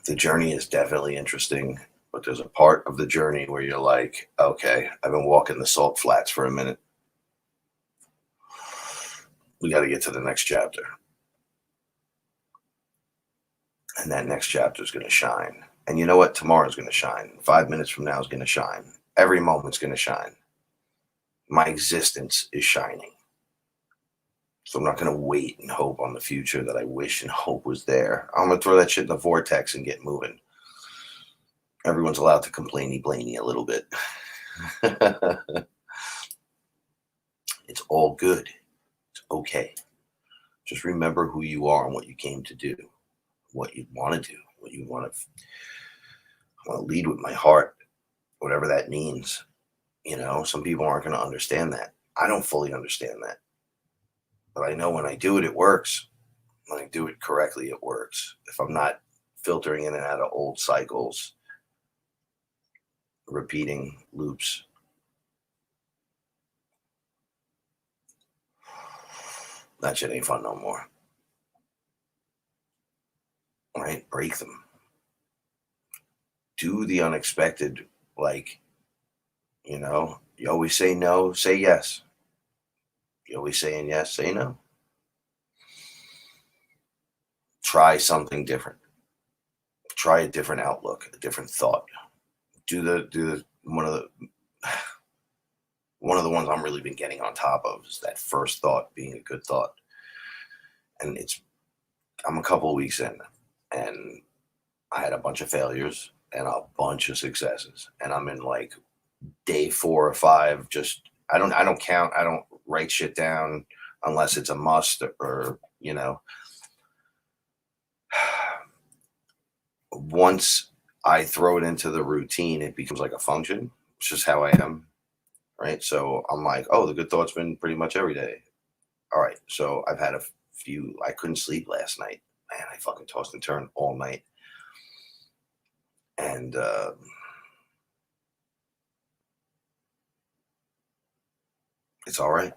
The journey is definitely interesting, but there's a part of the journey where you're like, okay, I've been walking the salt flats for a minute. We got to get to the next chapter. And that next chapter is going to shine. And you know what? Tomorrow's going to shine. 5 minutes from now is going to shine. Every moment's going to shine. My existence is shining. So I'm not going to wait and hope on the future that I wish and hope was there. I'm going to throw that shit in the vortex and get moving. Everyone's allowed to complainy-blainy a little bit. It's all good. It's okay. Just remember who you are and what you came to do, what you want to do, what you want to. I want to lead with my heart, whatever that means. You know, some people aren't going to understand that. I don't fully understand that. But I know when I do it, it works. When I do it correctly, it works. If I'm not filtering in and out of old cycles, repeating loops, that shit ain't fun no more. All right? Break them. Do the unexpected. Like, you know, you always say no, say yes. You always saying yes, say no. Try something different. Try a different outlook, a different thought. Do the one of the one of the ones I'm really been getting on top of is that first thought being a good thought. And I'm a couple of weeks in, and I had a bunch of failures and a bunch of successes. And I'm in like day 4 or 5. Just I don't count. I don't write shit down unless it's a must or once I throw it into the routine, it becomes like a function. It's just how I am. Right. So I'm like, oh, the good thought's been pretty much every day. All right. So I've had a few, I couldn't sleep last night. Man, I fucking tossed and turned all night. And it's all right.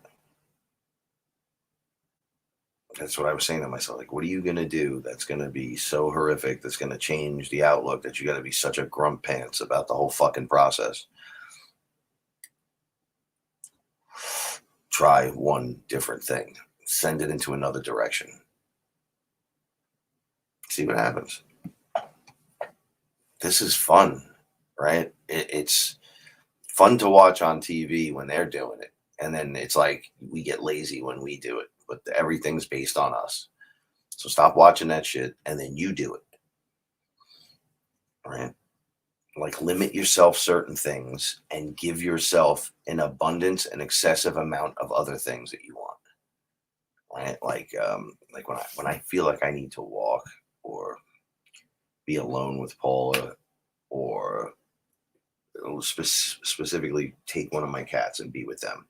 That's what I was saying to myself. Like, what are you going to do that's going to be so horrific, that's going to change the outlook, that you got to be such a grump pants about the whole fucking process? Try one different thing, send it into another direction. See what happens. This is fun, right? It's fun to watch on TV when they're doing it. And then it's like we get lazy when we do it, but everything's based on us. So stop watching that shit and then you do it. Right? Like limit yourself certain things and give yourself an abundance and excessive amount of other things that you want. Right? Like when I feel like I need to walk or be alone with Paula or specifically take one of my cats and be with them.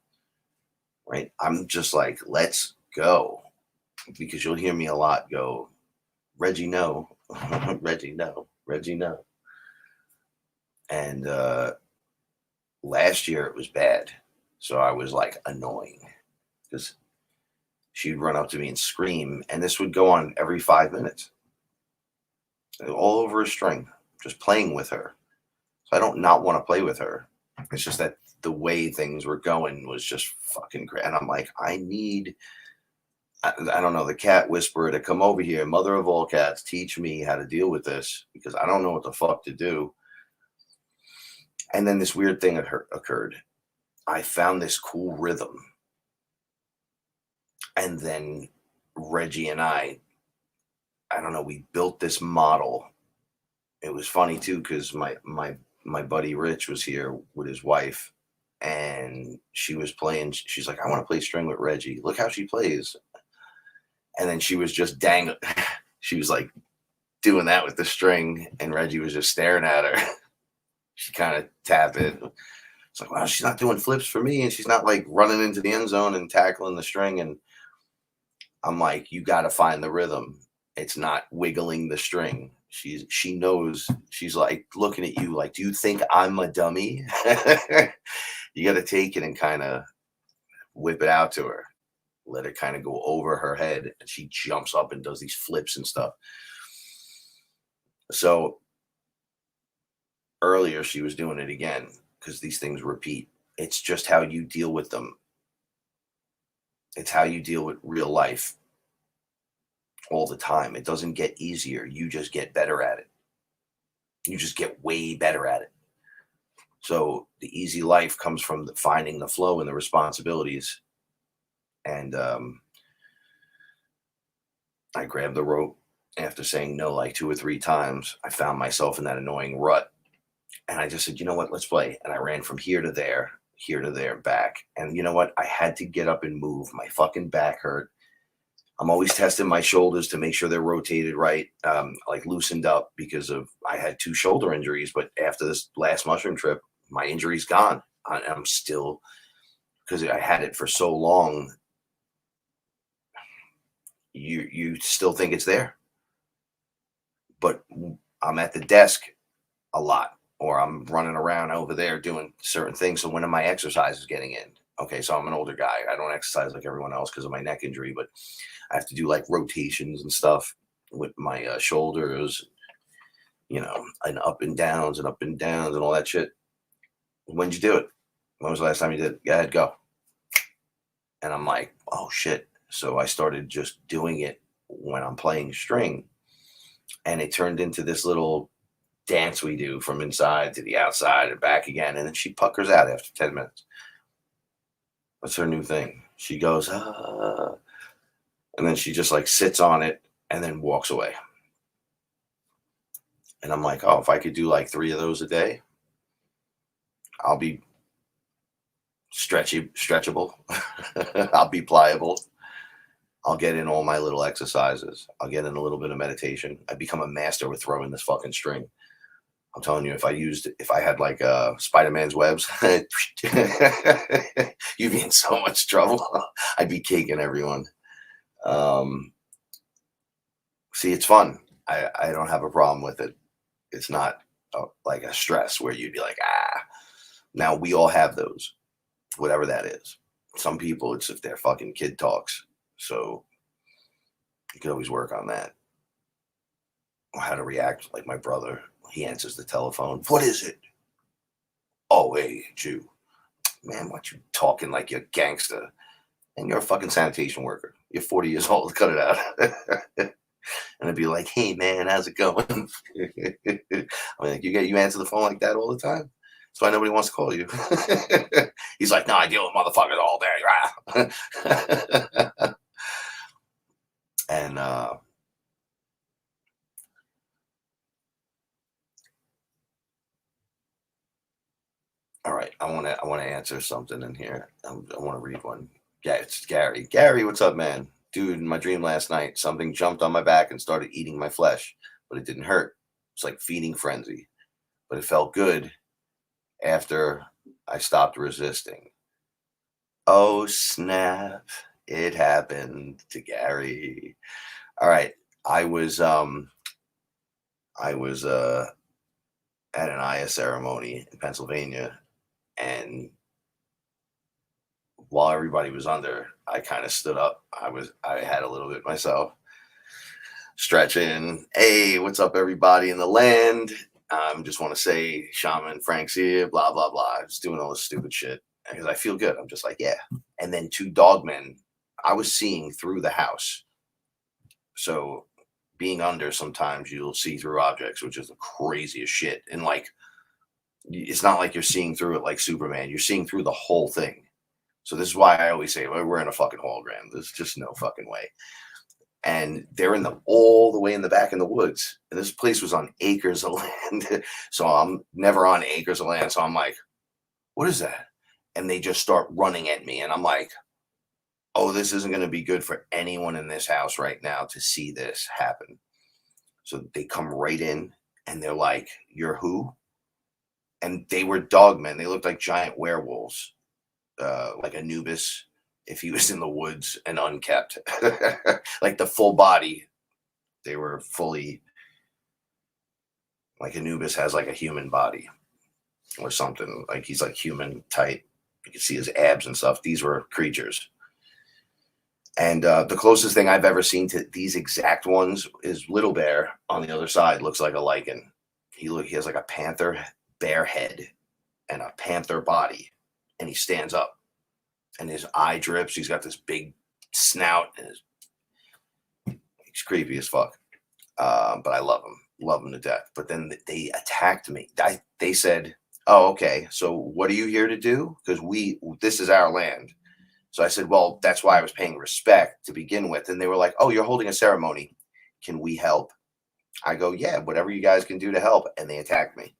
Right? I'm just like, let's go. Because you'll hear me a lot go, Reggie, no. Reggie, no. Reggie, no. And last year it was bad. So I was like annoying because she'd run up to me and scream. And this would go on every 5 minutes. All over a string, just playing with her. So I don't not want to play with her. It's just that the way things were going was just fucking great. And I'm like, I don't know, the cat whisperer to come over here, mother of all cats, teach me how to deal with this because I don't know what the fuck to do. And then this weird thing occurred. I found this cool rhythm. And then Reggie and I don't know, we built this model. It was funny too, because my buddy Rich was here with his wife and she was playing. She's like, I want to play string with Reggie. Look how she plays. And then she was just she was like doing that with the string and Reggie was just staring at her. She kind of tapped it. It's like, wow, she's not doing flips for me. And she's not like running into the end zone and tackling the string. And I'm like, you got to find the rhythm. It's not wiggling the string. She knows. She's like looking at you like, do you think I'm a dummy? You got to take it and kind of whip it out to her. Let it kind of go over her head. And she jumps up and does these flips and stuff. So earlier she was doing it again because these things repeat. It's just how you deal with them. It's how you deal with real life all the time. It doesn't get easier. You just get better at it. You just get way better at it. So the easy life comes from finding the flow and the responsibilities. And I grabbed the rope after saying no like 2 or 3 times. I found myself in that annoying rut. And I just said, you know what, let's play. And I ran from here to there, back. And you know what? I had to get up and move. My fucking back hurt. I'm always testing my shoulders to make sure they're rotated right, like loosened up because I had 2 shoulder injuries. But after this last mushroom trip, my injury's gone. I'm still, because I had it for so long, you still think it's there. But I'm at the desk a lot, or I'm running around over there doing certain things. So when are my exercises getting in? Okay, so I'm an older guy. I don't exercise like everyone else because of my neck injury, but I have to do like rotations and stuff with my shoulders, and up and downs and all that shit. When'd you do it? When was the last time you did it? Go ahead, go. And I'm like, oh shit. So I started just doing it when I'm playing string. And it turned into this little dance we do from inside to the outside and back again. And then she puckers out after 10 minutes. That's her new thing. She goes, and then she just like sits on it and then walks away. And I'm like, oh, if I could do like 3 of those a day, I'll be stretchable. I'll be pliable. I'll get in all my little exercises. I'll get in a little bit of meditation. I become a master with throwing this fucking string. I'm telling you, if I had like Spider-Man's webs, you'd be in so much trouble. I'd be caking everyone. See, it's fun. I don't have a problem with it. It's not like a stress where you'd be like, ah. Now we all have those, whatever that is. Some people, it's if their fucking kid talks. So you can always work on that. Or how to react. Like my brother, he answers the telephone. What is it? Oh, hey, Jew. Man, what you talking like you're a gangster? And you're a fucking sanitation worker. You're 40 years old. Cut it out. And I'd be like, hey, man, how's it going? I mean, like, you answer the phone like that all the time? That's why nobody wants to call you. He's like, no, I deal with motherfuckers all day. And all right, I want to answer something in here. I want to read one. Yeah, it's Gary. Gary, what's up, man? Dude, in my dream last night, something jumped on my back and started eating my flesh, but it didn't hurt. It's like feeding frenzy, but it felt good after I stopped resisting. Oh, snap. It happened to Gary. All right. I was at an Aya ceremony in Pennsylvania, and while everybody was under, I kind of stood up. I had a little bit myself, stretching. Hey, what's up, everybody in the land? Just want to say, Shaman Frank's here, blah blah blah. Just doing all this stupid shit because I feel good. I'm just like, yeah. And then 2 dogmen. I was seeing through the house. So being under, sometimes you'll see through objects, which is the craziest shit. And like, it's not like you're seeing through it like Superman. You're seeing through the whole thing. So this is why I always say, well, we're in a fucking hologram. There's just no fucking way. And they're all the way in the back in the woods. And this place was on acres of land. So I'm never on acres of land. So I'm like, what is that? And they just start running at me. And I'm like, oh, this isn't going to be good for anyone in this house right now to see this happen. So they come right in and they're like, you're who? And they were dogmen. They looked like giant werewolves, like Anubis if he was in the woods and unkept. Like the full body. They were fully, like Anubis has like a human body or something. Like he's like human tight. You can see his abs and stuff. These were creatures. And the closest thing I've ever seen to these exact ones is Little Bear on the other side. Looks like a lichen. He has like a panther bear head and a panther body, and he stands up, and his eye drips. He's got this big snout, and he's creepy as fuck. But I love him to death. But then they attacked me. They said, "Oh, okay. So what are you here to do? Because this is our land." So I said, well, that's why I was paying respect to begin with. And they were like, oh, you're holding a ceremony. Can we help? I go, yeah, whatever you guys can do to help. And they attacked me.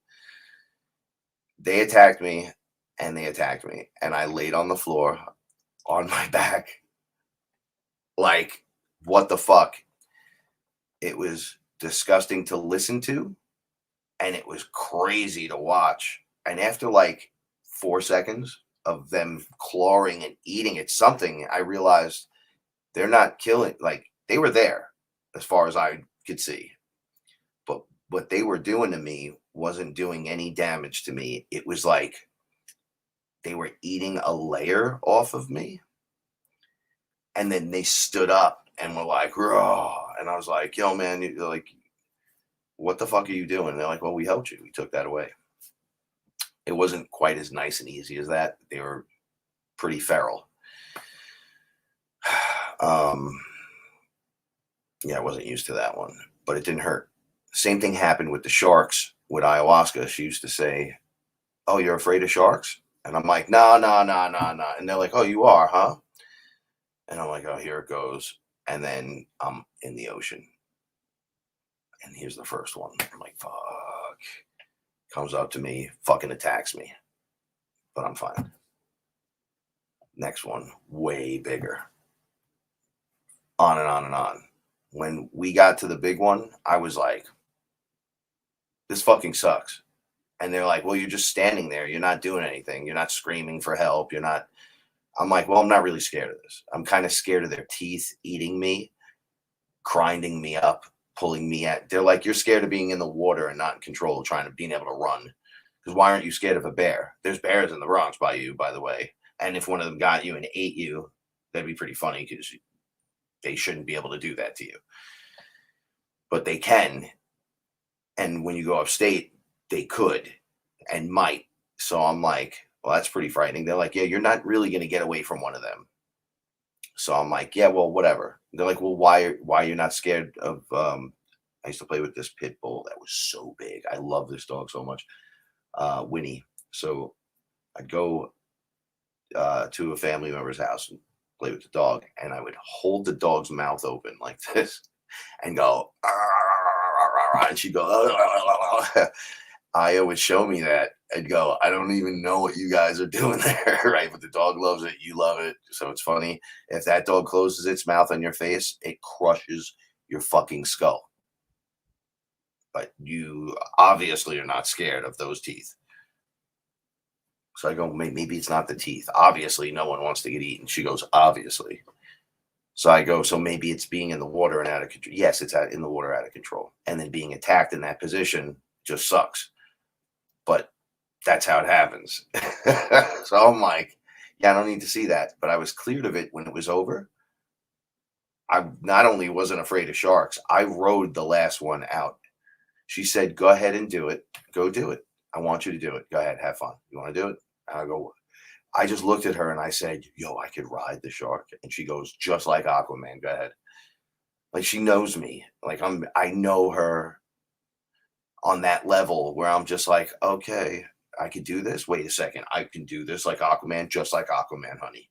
They attacked me and they attacked me. And I laid on the floor on my back. Like, what the fuck? It was disgusting to listen to. And it was crazy to watch. And after like 4 seconds of them clawing and eating at something, I realized they're not killing. Like, they were there as far as I could see, but what they were doing to me wasn't doing any damage to me. It was like they were eating a layer off of me, and then they stood up and were like, raw. And I was like, yo, man, you're like, what the fuck are you doing? And they're like, well, we helped you, we took that away. It wasn't quite as nice and easy as that. They were pretty feral. Yeah, I wasn't used to that one, but it didn't hurt. Same thing happened with the sharks with ayahuasca. She used to say, oh, you're afraid of sharks? And I'm like, no, no, no, no, no. And they're like, oh, you are, huh? And I'm like, oh, here it goes. And then I'm in the ocean. And here's the first one. I'm like, fuck. Comes up to me, fucking attacks me. But I'm fine. Next one, way bigger. On and on and on. When we got to the big one, I was like, this fucking sucks. And they're like, well, you're just standing there. You're not doing anything. You're not screaming for help. You're not. I'm like, well, I'm not really scared of this. I'm kind of scared of their teeth eating me, grinding me up, pulling me at. They're like, you're scared of being in the water and not in control, trying to being able to run. Because why aren't you scared of a bear? There's bears in the Bronx by you, by the way. And if one of them got you and ate you, that'd be pretty funny because they shouldn't be able to do that to you. But they can. And when you go upstate, they could and might. So I'm like, well, that's pretty frightening. They're like, yeah, you're not really going to get away from one of them. So I'm like, yeah, well, whatever. They're like, well, why you're not scared of I used to play with this pit bull that was so big. I love this dog so much. Winnie. So I'd go to a family member's house and play with the dog, and I would hold the dog's mouth open like this and go, and she'd go, Aya would show me that and go, I don't even know what you guys are doing there, right? But the dog loves it, you love it. So it's funny. If that dog closes its mouth on your face, it crushes your fucking skull. But you obviously are not scared of those teeth. So I go, maybe it's not the teeth. Obviously, no one wants to get eaten. She goes, obviously. So I go, so maybe it's being in the water and out of control. Yes, it's in the water out of control. And then being attacked in that position just sucks. But that's how it happens. So I'm like, yeah, I don't need to see that. But I was cleared of it when it was over. I not only wasn't afraid of sharks, I rode the last one out. She said, go ahead and do it. Go do it. I want you to do it. Go ahead, have fun. You want to do it? And I go, I just looked at her and I said, yo, I could ride the shark. And she goes, just like Aquaman, go ahead. Like she knows me. Like I know her on that level where I'm just like, okay, I could do this. Wait a second. I can do this like Aquaman, just like Aquaman, honey.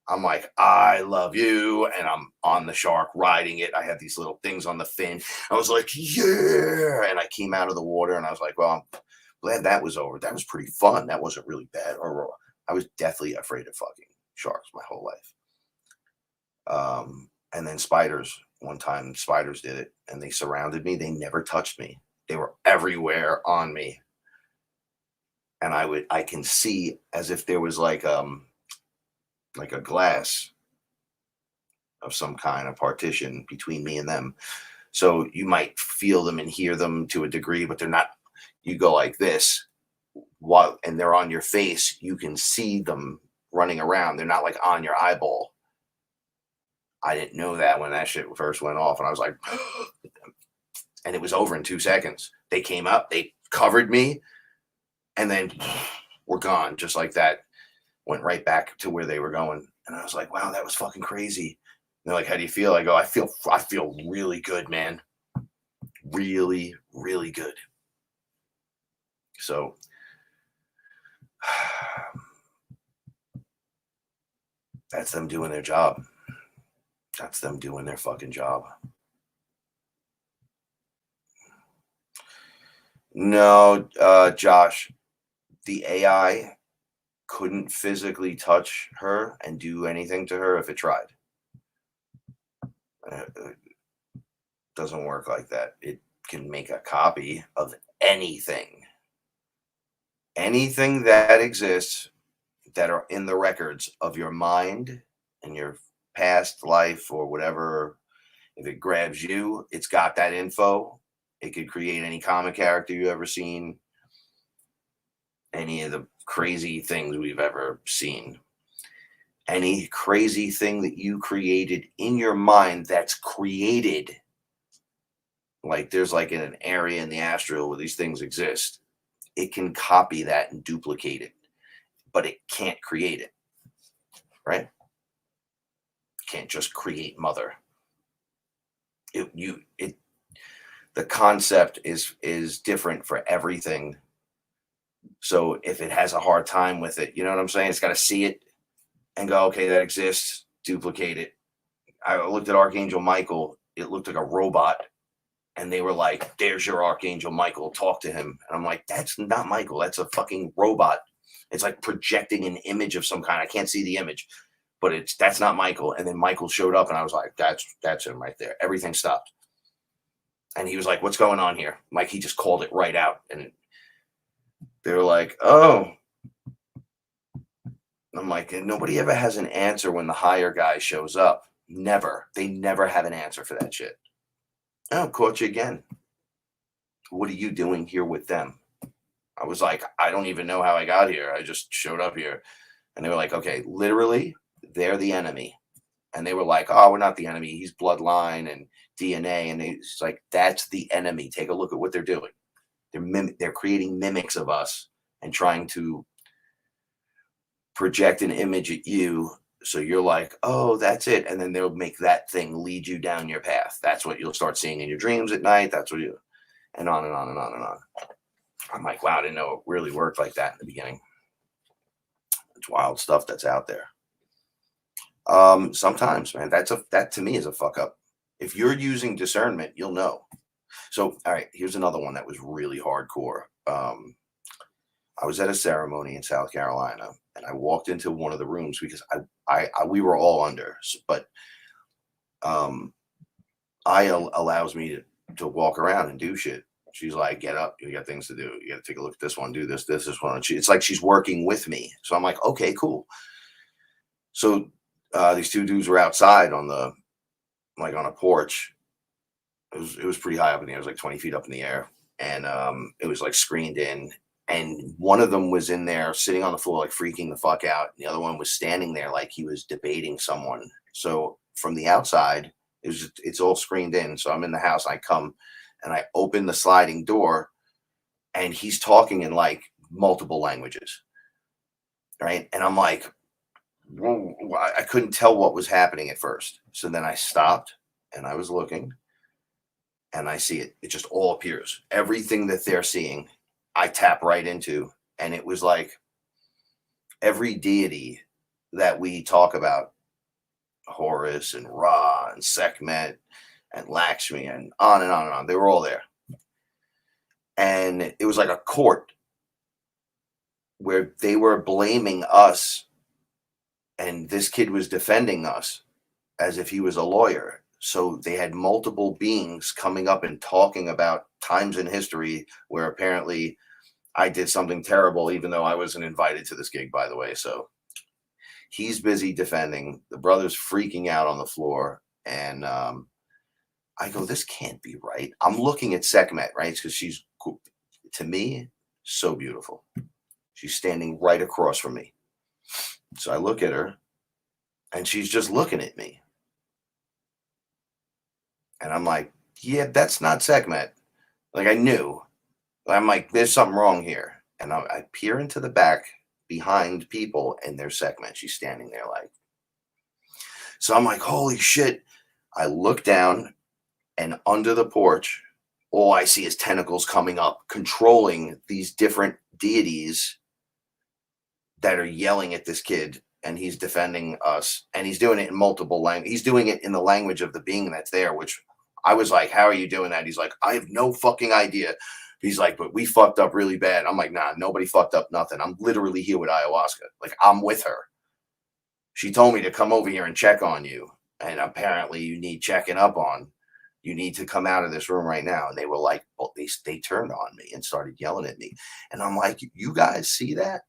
I'm like, I love you. And I'm on the shark riding it. I had these little things on the fin. I was like, yeah. And I came out of the water and I was like, well, I'm glad that was over. That was pretty fun. That wasn't really bad. Or I was deathly afraid of fucking sharks my whole life. And then spiders. One time, spiders did it and they surrounded me. They never touched me. They were everywhere on me. And I can see as if there was like a glass of some kind of partition between me and them. So you might feel them and hear them to a degree, but they're not, you go like this and they're on your face. You can see them running around. They're not like on your eyeball. I didn't know that when that shit first went off. And I was like, and it was over in 2 seconds. They came up, they covered me, and then we're gone just like that. Went right back to where they were going. And I was like, wow, that was fucking crazy. And they're like, how do you feel? I go, I feel really good, man. Really, really good. So that's them doing their job. That's them doing their fucking job. No, Josh, the AI couldn't physically touch her and do anything to her if it tried. It doesn't work like that. It can make a copy of anything. Anything that exists that are in the records of your mind and your past life or whatever. If it grabs you, it's got that info. It could create any comic character you've ever seen, any of the crazy things we've ever seen, any crazy thing that you created in your mind that's created. Like there's like in an area in the astral where these things exist. It can copy that and duplicate it, but it can't create it, right? Can't just create mother. The concept is different for everything. So if it has a hard time with it, you know what I'm saying? It's got to see it and go, okay, that exists, duplicate it. I looked at Archangel Michael. It looked like a robot. And they were like, there's your Archangel Michael. Talk to him. And I'm like, that's not Michael. That's a fucking robot. It's like projecting an image of some kind. I can't see the image, but that's not Michael. And then Michael showed up and I was like, that's him right there. Everything stopped. And he was like, what's going on here? Mike, he just called it right out. And they were like, oh. I'm like, nobody ever has an answer when the higher guy shows up. Never. They never have an answer for that shit. Oh, caught you again. What are you doing here with them? I was like, I don't even know how I got here. I just showed up here. And they were like, okay, literally, they're the enemy. And they were like, oh, we're not the enemy. He's bloodline and DNA. And it's like, that's the enemy. Take a look at what they're doing. They're creating mimics of us and trying to project an image at you. So you're like, oh, that's it. And then they'll make that thing lead you down your path. That's what you'll start seeing in your dreams at night. That's what and on and on and on and on. I'm like, wow, I didn't know it really worked like that in the beginning. It's wild stuff that's out there. Sometimes, man, that to me is a fuck up. If you're using discernment, you'll know. So, all right, here's another one that was really hardcore. I was at a ceremony in South Carolina, and I walked into one of the rooms because we were all under, but allows me to walk around and do shit. She's like, get up, you got things to do. You got to take a look at this one, do this one. It's like she's working with me. So I'm like, okay, cool. So these two dudes were outside on a porch. It was pretty high up in the air. It was like 20 feet up in the air, and it was like screened in. And one of them was in there sitting on the floor, like freaking the fuck out. And the other one was standing there like he was debating someone. So from the outside, it's all screened in. So I'm in the house. I come and I open the sliding door, and he's talking in like multiple languages. Right. And I'm like, whoa, I couldn't tell what was happening at first. So then I stopped and I was looking, and I see it. It just all appears. Everything that they're seeing, I tap right into. And it was like every deity that we talk about, Horus and Ra and Sekhmet and Lakshmi and on and on and on. They were all there. And it was like a court where they were blaming us. And this kid was defending us as if he was a lawyer. So they had multiple beings coming up and talking about times in history where apparently I did something terrible, even though I wasn't invited to this gig, by the way. So he's busy defending. The brother's freaking out on the floor. And I go, this can't be right. I'm looking at Sekhmet, right? Because she's, to me, so beautiful. She's standing right across from me. So I look at her, and she's just looking at me. And I'm like, yeah, that's not Sekhmet. Like, I knew. I'm like, there's something wrong here. And I peer into the back behind people, and there's Sekhmet. She's standing there like. So I'm like, holy shit. I look down, and under the porch, all I see is tentacles coming up, controlling these different deities that are yelling at this kid. And he's defending us, and he's doing it in multiple languages. He's doing it in the language of the being that's there, which I was like, how are you doing that? He's like, I have no fucking idea. He's like, but we fucked up really bad. I'm like, nah, nobody fucked up nothing. I'm literally here with ayahuasca. Like, I'm with her. She told me to come over here and check on you. And apparently you need checking up on. You need to come out of this room right now. And they were like, well, they turned on me and started yelling at me. And I'm like, you guys see that?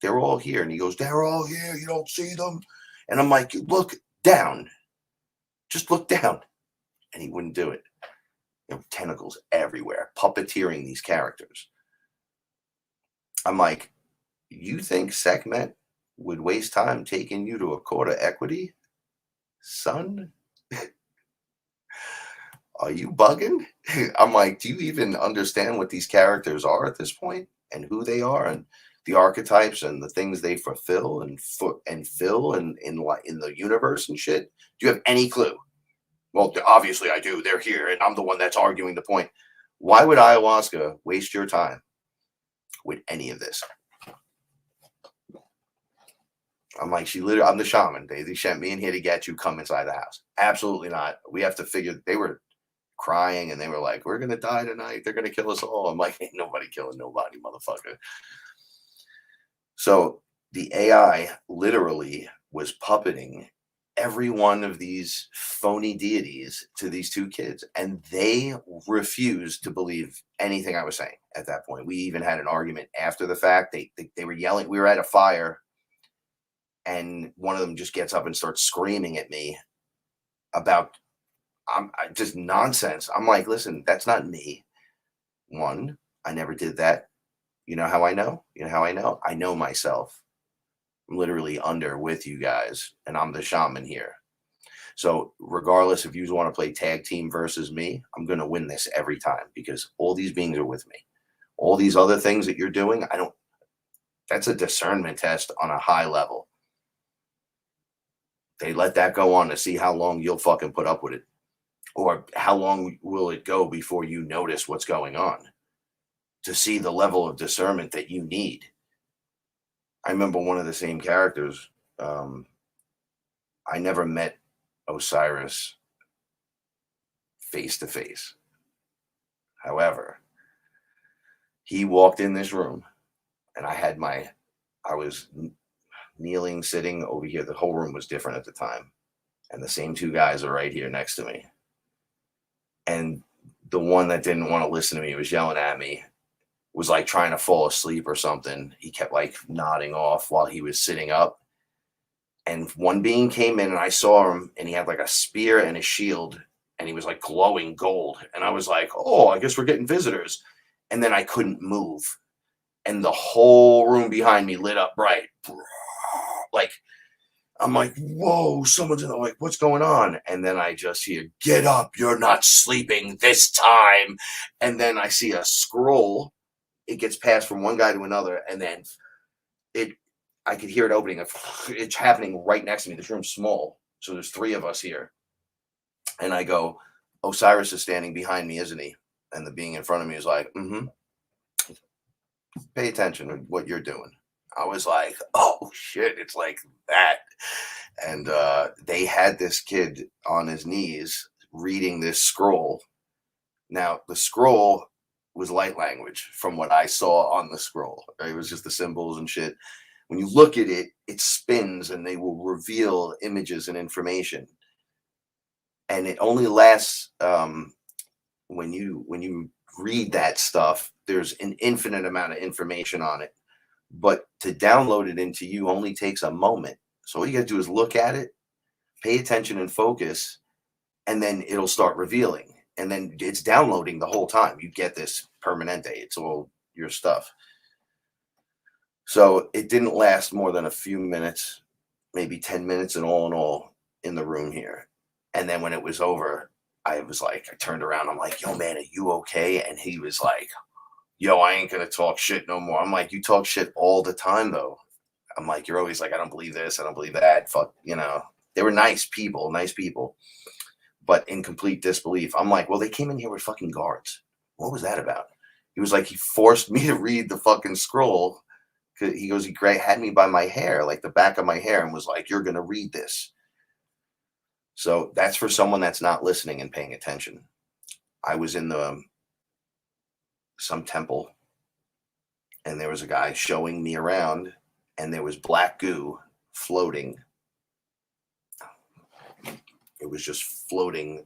They're all here. And he goes, they're all here. You don't see them. And I'm like, look down. Just look down. And he wouldn't do it. There were tentacles everywhere, puppeteering these characters. I'm like, you think Sekhmet would waste time taking you to a court of equity? Son? Are you bugging? I'm like, do you even understand what these characters are at this point and who they are and the archetypes and the things they fulfill and fill in the universe and shit? Do you have any clue? Well, obviously I do. They're here, and I'm the one that's arguing the point. Why would ayahuasca waste your time? with any of this. I'm like, I'm the shaman. They sent me in here to get you. Come inside the house. Absolutely not. We have to figure. They were crying and they were like, we're going to die tonight. They're going to kill us all. I'm like, ain't nobody killing nobody, motherfucker. So the AI literally was puppeting every one of these phony deities to these two kids. And they refused to believe anything I was saying at that point. We even had an argument after the fact. They were yelling. We were at a fire. And one of them just gets up and starts screaming at me about just nonsense. I'm like, listen, that's not me. One, I never did that. You know how I know? You know how I know? I know myself. I'm literally under with you guys, and I'm the shaman here. So regardless if you want to play tag team versus me, I'm going to win this every time because all these beings are with me. All these other things that you're doing, that's a discernment test on a high level. They let that go on to see how long you'll fucking put up with it. Or how long will it go before you notice what's going on? To see the level of discernment that you need. I remember one of the same characters. I never met Osiris face to face. However, he walked in this room and I was kneeling, sitting over here. The whole room was different at the time. And the same two guys are right here next to me. And the one that didn't want to listen to me was yelling at me, was like trying to fall asleep or something. He kept like nodding off while he was sitting up. And one being came in and I saw him and he had like a spear and a shield and he was like glowing gold. And I was like, oh, I guess we're getting visitors. And then I couldn't move. And the whole room behind me lit up bright. Like, I'm like, whoa, someone's in there. Like, what's going on? And then I just hear, get up, you're not sleeping this time. And then I see a scroll. It gets passed from one guy to another. And then I could hear it opening. It's happening right next to me. This room's small. So there's three of us here. And I go, Osiris is standing behind me, isn't he? And the being in front of me is like, pay attention to what you're doing. I was like, oh shit, it's like that. And they had this kid on his knees reading this scroll. Now, the scroll was light language from what I saw on the scroll. Right? It was just the symbols and shit. When you look at it, it spins and they will reveal images and information. And it only lasts when you read that stuff, there's an infinite amount of information on it. But to download it into you only takes a moment. So all you got to do is look at it, pay attention and focus, and then it'll start revealing. And then it's downloading the whole time. You get this permanente. It's all your stuff. So it didn't last more than a few minutes, maybe 10 minutes in all in the room here. And then when it was over, I turned around. I'm like, yo, man, are you okay? And he was like, yo, I ain't going to talk shit no more. I'm like, you talk shit all the time, though. I'm like, you're always like, I don't believe this. I don't believe that. Fuck, they were nice people. But in complete disbelief. I'm like, well, they came in here with fucking guards. What was that about? He was like, he forced me to read the fucking scroll. He goes, he had me by my hair, like the back of my hair, and was like, you're going to read this. So that's for someone that's not listening and paying attention. I was in some temple, and there was a guy showing me around, and there was black goo floating. It was just floating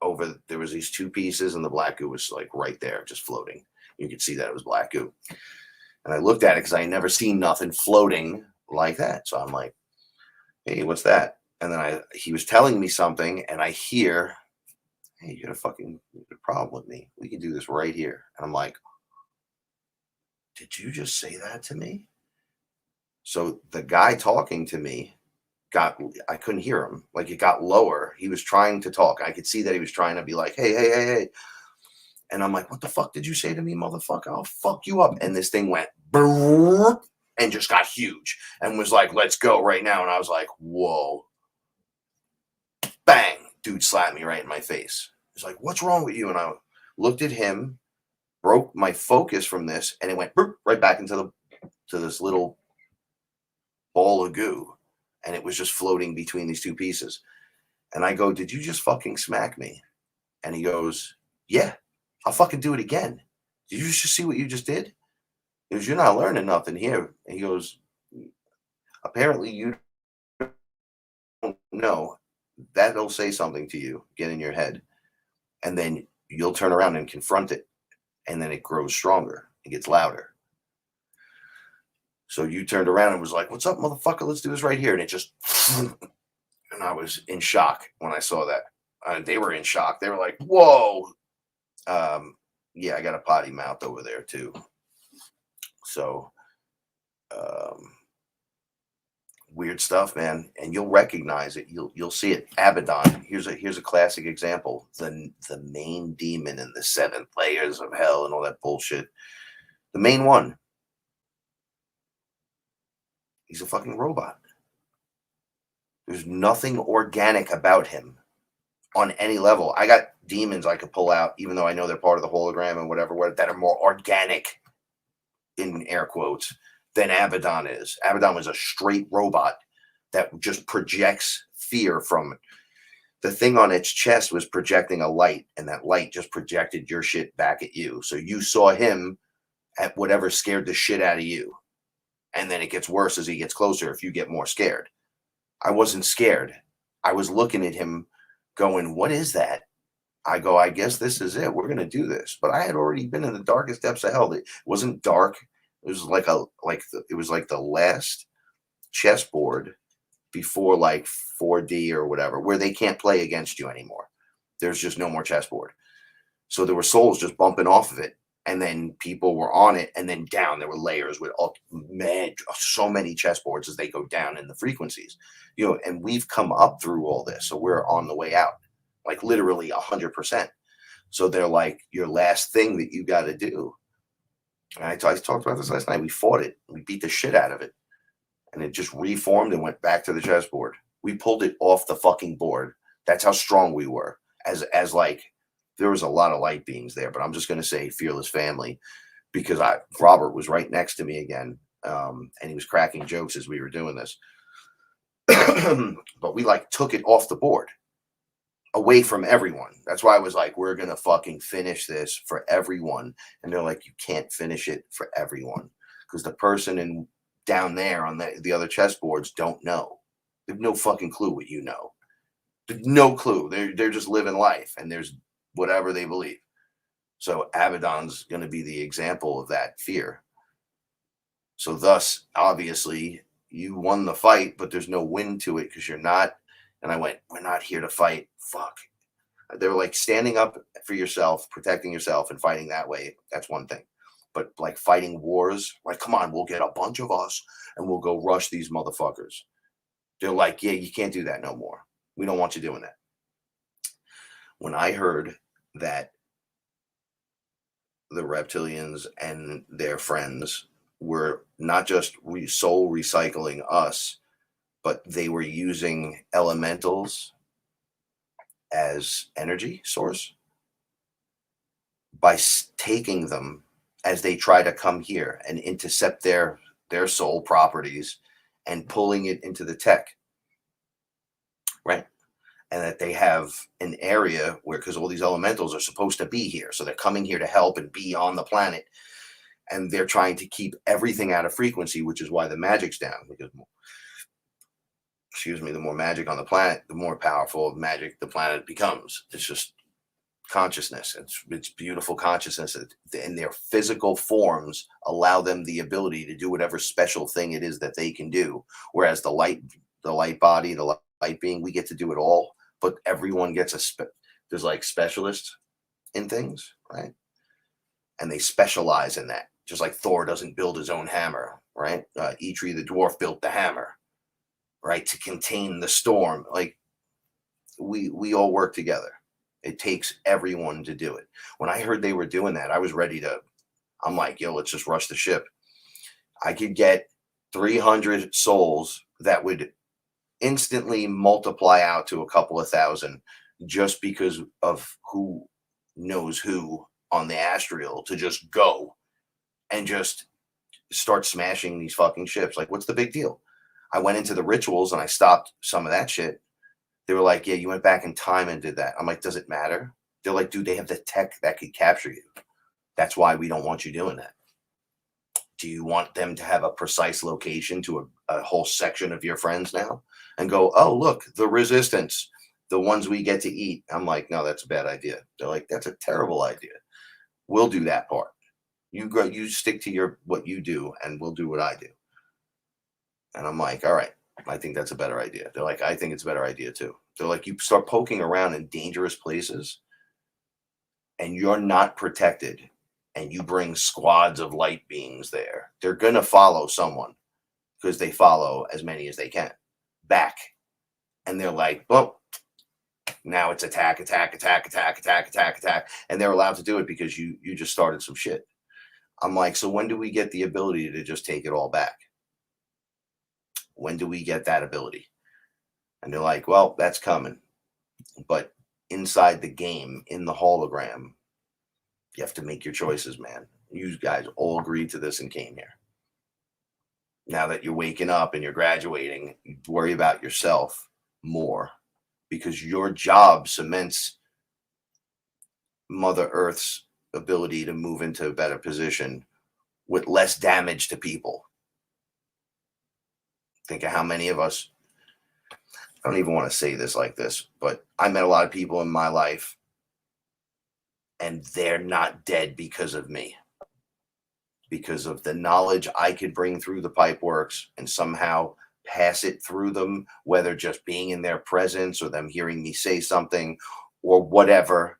over. There was these two pieces, and the black goo was like right there, just floating. You could see that it was black goo. And I looked at it because I had never seen nothing floating like that. So I'm like, hey, what's that? And then he was telling me something, and I hear, hey, you got a problem with me. We can do this right here. And I'm like, did you just say that to me? So the guy talking to me I couldn't hear him. Like, it got lower. He was trying to talk. I could see that he was trying to be like, hey. And I'm like, what the fuck did you say to me, motherfucker? I'll fuck you up. And this thing went and just got huge and was like, let's go right now. And I was like, whoa. Bang. Dude slapped me right in my face. He's like, what's wrong with you? And I looked at him broke my focus from this, and it went right back into this little ball of goo, and it was just floating between these two pieces. And I go, "Did you just fucking smack me?" And he goes, "Yeah, I'll fucking do it again. Did you just see what you just did?" He goes, "You're not learning nothing here." And he goes, "Apparently you don't know. That'll say something to you, get in your head, and then you'll turn around and confront it, and then it grows stronger. It gets louder." So you turned around and was like, "What's up, motherfucker? Let's do this right here." And it just, and I was in shock when I saw that. They were in shock. They were like, "Whoa." Yeah, I got a potty mouth over there too. So, um, weird stuff, man. And you'll recognize it. You'll see it. Abaddon. Here's a classic example. The main demon in the 7 layers of hell and all that bullshit. The main one. He's a fucking robot. There's nothing organic about him on any level. I got demons I could pull out, even though I know they're part of the hologram and whatever, that are more organic, in air quotes, than Abaddon is. Abaddon was a straight robot that just projects fear from it. The thing on its chest was projecting a light, and that light just projected your shit back at you. So you saw him at whatever scared the shit out of you. And then it gets worse as he gets closer if you get more scared. I wasn't scared. I was looking at him going, "What is that?" I go, "I guess this is it. We're going to do this." But I had already been in the darkest depths of hell. It wasn't dark. It was it was like the last chessboard before like 4D or whatever, where they can't play against you anymore. There's just no more chessboard. So there were souls just bumping off of it. And then people were on it, and then down there were layers with so many chessboards as they go down in the frequencies, and we've come up through all this. So we're on the way out, like literally 100%. So they're like, your last thing that you got to do. And I talked about this last night. We fought it. We beat the shit out of it. And it just reformed and went back to the chessboard. We pulled it off the fucking board. That's how strong we were. As like, there was a lot of light beings there, but I'm just going to say FearLess family, because Robert was right next to me again, and he was cracking jokes as we were doing this. But we like took it off the board, away from everyone. That's why I was like, "We're going to fucking finish this for everyone." And they're like, "You can't finish it for everyone, because the person down there on the other chessboards don't know. They have no fucking clue what you know. No clue. They're just living life, and there's whatever they believe." So Abaddon's going to be the example of that fear. So thus, obviously, you won the fight, but there's no win to it because you're not. And I went, "We're not here to fight." Fuck. They were like, standing up for yourself, protecting yourself, and fighting that way. That's one thing. But like fighting wars, like, "Come on, we'll get a bunch of us and we'll go rush these motherfuckers." They're like, "Yeah, you can't do that no more. We don't want you doing that." When I heard that the reptilians and their friends were not just soul recycling us, but they were using elementals as energy source by taking them as they try to come here and intercept their soul properties and pulling it into the tech, right? And that they have an area where, because all these elementals are supposed to be here, so they're coming here to help and be on the planet, and they're trying to keep everything out of frequency, which is why the magic's down. Because, excuse me, the more magic on the planet, the more powerful magic the planet becomes. It's just consciousness. It's beautiful consciousness, and their physical forms allow them the ability to do whatever special thing it is that they can do. Whereas the light body, the light being, we get to do it all, but everyone gets there's like specialists in things, right? And they specialize in that. Just like Thor doesn't build his own hammer, right? Eitri the dwarf built the hammer, right, to contain the storm. Like, we all work together. It takes everyone to do it. When I heard they were doing that, I was ready to. I'm like, "Yo, let's just rush the ship." I could get 300 souls that would instantly multiply out to a couple of thousand, just because of who knows who on the astral to just go and just start smashing these fucking ships. Like, what's the big deal? I went into the rituals and I stopped some of that shit. They were like, yeah, you went back in time and did that. I'm like, does it matter? They're like, dude, they have the tech that could capture you. That's why we don't want you doing that. Do you want them to have a precise location to a whole section of your friends now and go, oh, look, the resistance, the ones we get to eat? I'm like, no, that's a bad idea. They're like, that's a terrible idea. We'll do that part. You stick to what you do, and we'll do what I do. And I'm like, all right, I think that's a better idea. They're like, I think it's a better idea too. They're like, you start poking around in dangerous places and you're not protected, and you bring squads of light beings there, they're going to follow someone because they follow as many as they can back. And they're like, well, now it's attack. And they're allowed to do it because you just started some shit. I'm like, so when do we get the ability to just take it all back? When do we get that ability? And they're like, well, that's coming. But inside the game, in the hologram, you have to make your choices, man. You guys all agreed to this and came here. Now that you're waking up and you're graduating, you worry about yourself more, because your job cements Mother Earth's ability to move into a better position with less damage to people. Think of how many of us, I don't even want to say this like this, but I met a lot of people in my life and they're not dead because of me, because of the knowledge I could bring through the pipe works and somehow pass it through them, whether just being in their presence or them hearing me say something or whatever.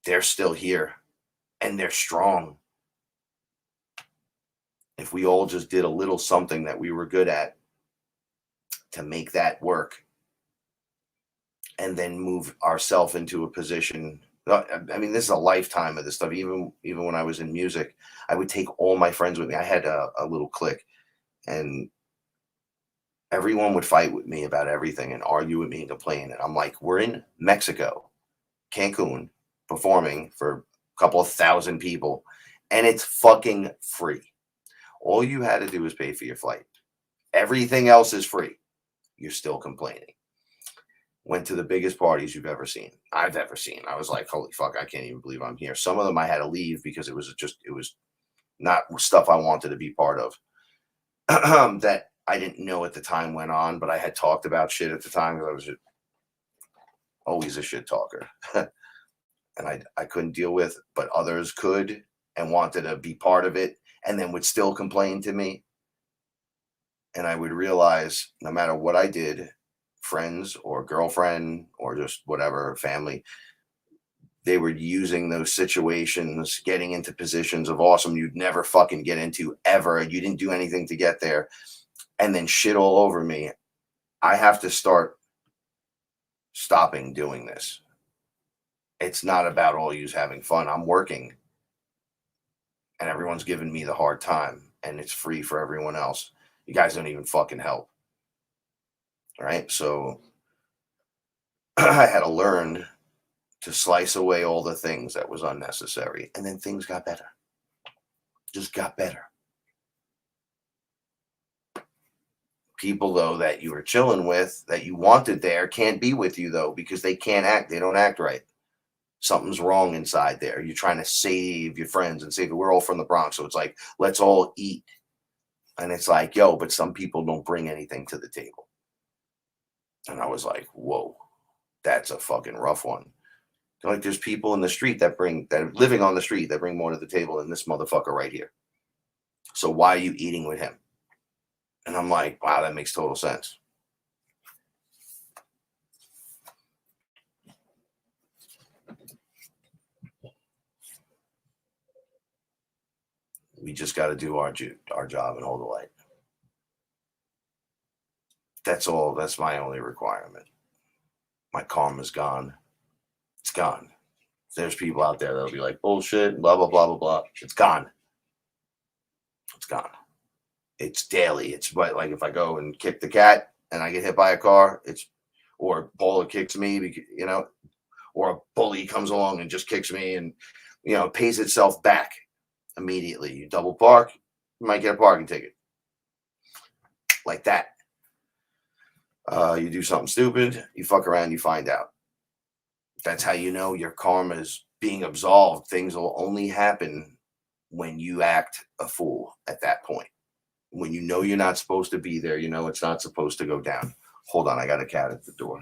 They're still here and they're strong. If we all just did a little something that we were good at to make that work and then move ourselves into a position. I mean, this is a lifetime of this stuff. Even when I was in music, I would take all my friends with me. I had a little clique, and everyone would fight with me about everything and argue with me and complain. And I'm like, we're in Mexico, Cancun, performing for a couple of thousand people, and it's fucking free. All you had to do is pay for your flight. Everything else is free. You're still complaining. Went to the biggest parties I've ever seen. I was like, holy fuck, I can't even believe I'm here. Some of them I had to leave because it was not stuff I wanted to be part of. That I didn't know at the time went on, but I had talked about shit at the time because I was always a shit talker. And I couldn't deal with, but others could and wanted to be part of it and then would still complain to me. And I would realize no matter what I did, friends or girlfriend or just whatever, family, they were using those situations, getting into positions of awesome you'd never fucking get into ever, and you didn't do anything to get there, and then shit all over me. I have to start stopping doing this. It's not about all yous having fun. I'm working, and everyone's giving me the hard time, and it's free for everyone else. You guys don't even fucking help. All right, so I had to learn to slice away all the things that was unnecessary, and then things got better. Just got better. People, though, that you were chilling with, that you wanted there, can't be with you, though, because they can't act. They don't act right. Something's wrong inside there. You're trying to save your friends and save. We're all from the Bronx, so it's like, let's all eat. And it's like, yo, but some people don't bring anything to the table. And I was like, whoa, that's a fucking rough one. Like, there's people in the street that are living on the street that bring more to the table than this motherfucker right here. So why are you eating with him? And I'm like, wow, that makes total sense. We just got to do our job and hold the light. That's all. That's my only requirement. My karma's gone. It's gone. There's people out there that'll be like, bullshit, blah, blah, blah, blah, blah. It's gone. It's gone. It's daily. It's like if I go and kick the cat and I get hit by a car, or Paula kicks me, because, or a bully comes along and just kicks me, and it pays itself back immediately. You double park, you might get a parking ticket. Like that. You do something stupid, you fuck around, you find out. That's how you know your karma is being absolved. Things will only happen when you act a fool at that point. When you know you're not supposed to be there, you know it's not supposed to go down. Hold on, I got a cat at the door.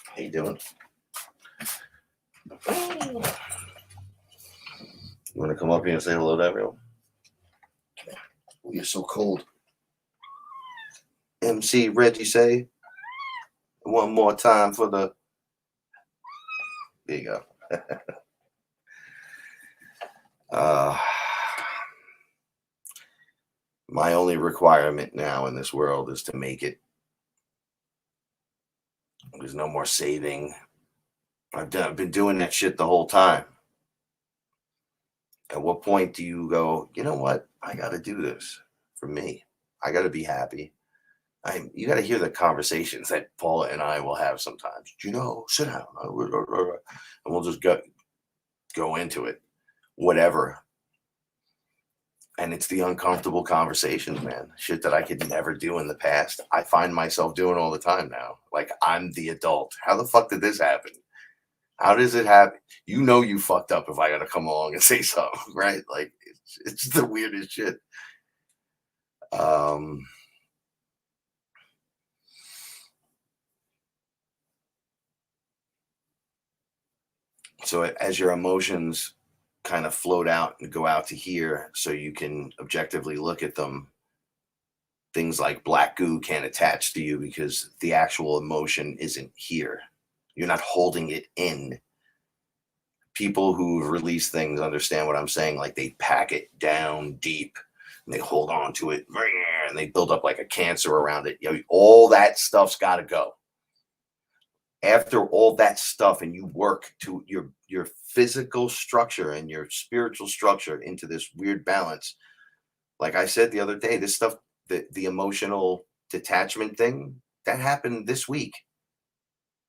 How you doing? You want to come up here and say hello to everyone? Oh, you're so cold. MC Reggie, say one more time for the. There you go. My only requirement now in this world is to make it. There's no more saving. I've been doing that shit the whole time. At what point do you go, you know what? I got to do this for me. I got to be happy. You got to hear the conversations that Paula and I will have sometimes. Sit down. And we'll just go into it. Whatever. And it's the uncomfortable conversations, man. Shit that I could never do in the past. I find myself doing all the time now. Like, I'm the adult. How the fuck did this happen? How does it happen? You fucked up if I got to come along and say something, right? Like, it's the weirdest shit. So as your emotions kind of float out and go out to here so you can objectively look at them, things like black goo can't attach to you because the actual emotion isn't here. You're not holding it in. People who release things understand what I'm saying. Like, they pack it down deep and they hold on to it and they build up like a cancer around it. All that stuff's got to go. After all that stuff, and you work to your physical structure and your spiritual structure into this weird balance. Like I said the other day, this stuff, the emotional detachment thing, that happened this week.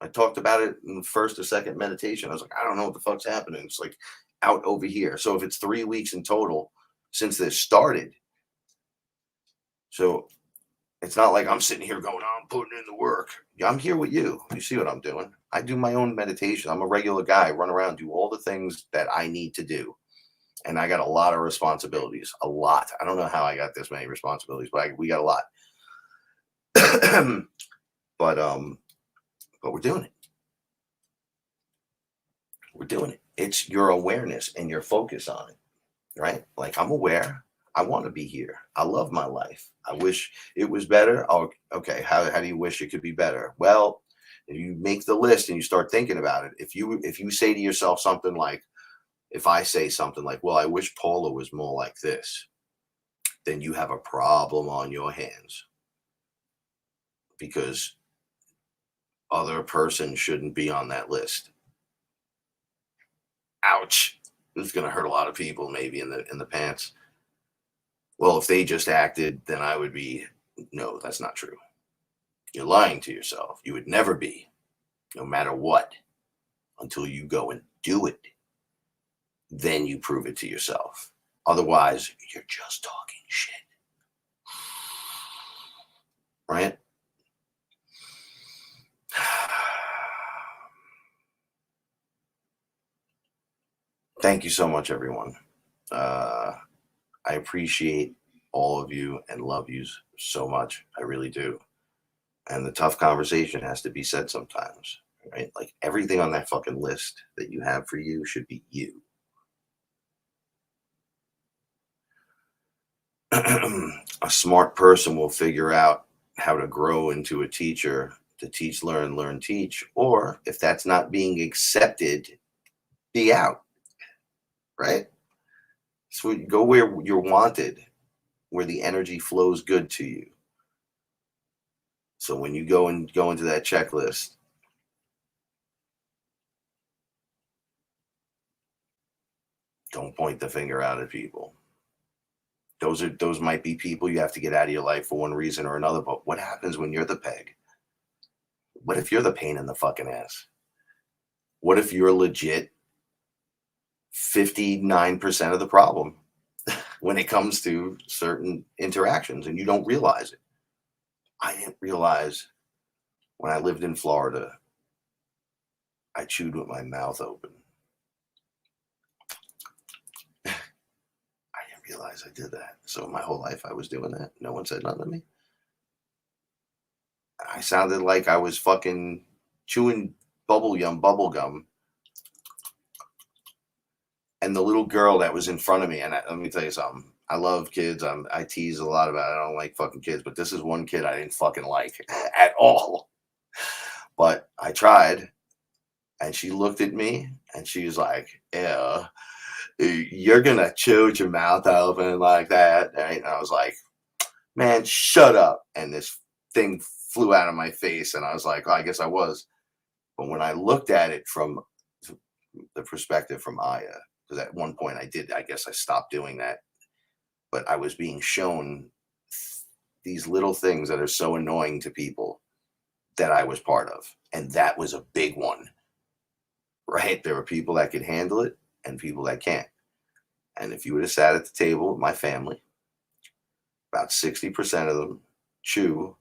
I talked about it in the first or second meditation. I was like, I don't know what the fuck's happening. It's like out over here. So if it's 3 weeks in total since this started, so it's not like I'm sitting here going, I'm putting in the work. I'm here with you. You see what I'm doing? I do my own meditation. I'm a regular guy, run around, do all the things that I need to do. And I got a lot of responsibilities, a lot. I don't know how I got this many responsibilities, but we got a lot. But we're doing it. We're doing it. It's your awareness and your focus on it, right? Like, I'm aware. I want to be here. I love my life. I wish it was better. Oh, okay. How do you wish it could be better? Well, if you make the list and you start thinking about it, if you say to yourself something like, if I say something like, well, I wish Paula was more like this, then you have a problem on your hands, because other person shouldn't be on that list. Ouch. It's going to hurt a lot of people maybe in the pants. Well, if they just acted, then I would be. No, that's not true. You're lying to yourself. You would never be, no matter what, until you go and do it. Then you prove it to yourself. Otherwise, you're just talking shit. Right? Thank you so much, everyone. I appreciate all of you and love you so much. I really do. And the tough conversation has to be said sometimes, right? Like, everything on that fucking list that you have for you should be you. A smart person will figure out how to grow into a teacher, to teach, learn, teach. Or if that's not being accepted, be out, right? So go where you're wanted, where the energy flows good to you. So when you go into that checklist, Don't point the finger out at people. Those might be people you have to get out of your life for one reason or another. But what happens when you're the peg? What if you're the pain in the fucking ass? What if you're legit 59% of the problem when it comes to certain interactions and you don't realize it? I didn't realize when I lived in Florida, I chewed with my mouth open. I didn't realize I did that. So my whole life I was doing that. No one said nothing to me. I sounded like I was fucking chewing bubble gum. And the little girl that was in front of me, and let me tell you something. I love kids. I tease a lot about it. I don't like fucking kids, but this is one kid I didn't fucking like at all. But I tried, and she looked at me, and she was like, "Yeah, you're gonna chew your mouth open like that." Right? And I was like, "Man, shut up!" And this thing flew out of my face, and I was like, "Oh, I guess I was." But when I looked at it from the perspective from Aya, because at one point I guess I stopped doing that, but I was being shown these little things that are so annoying to people that I was part of. And that was a big one, right? There are people that could handle it and people that can't. And if you would have sat at the table with my family, about 60% of them chew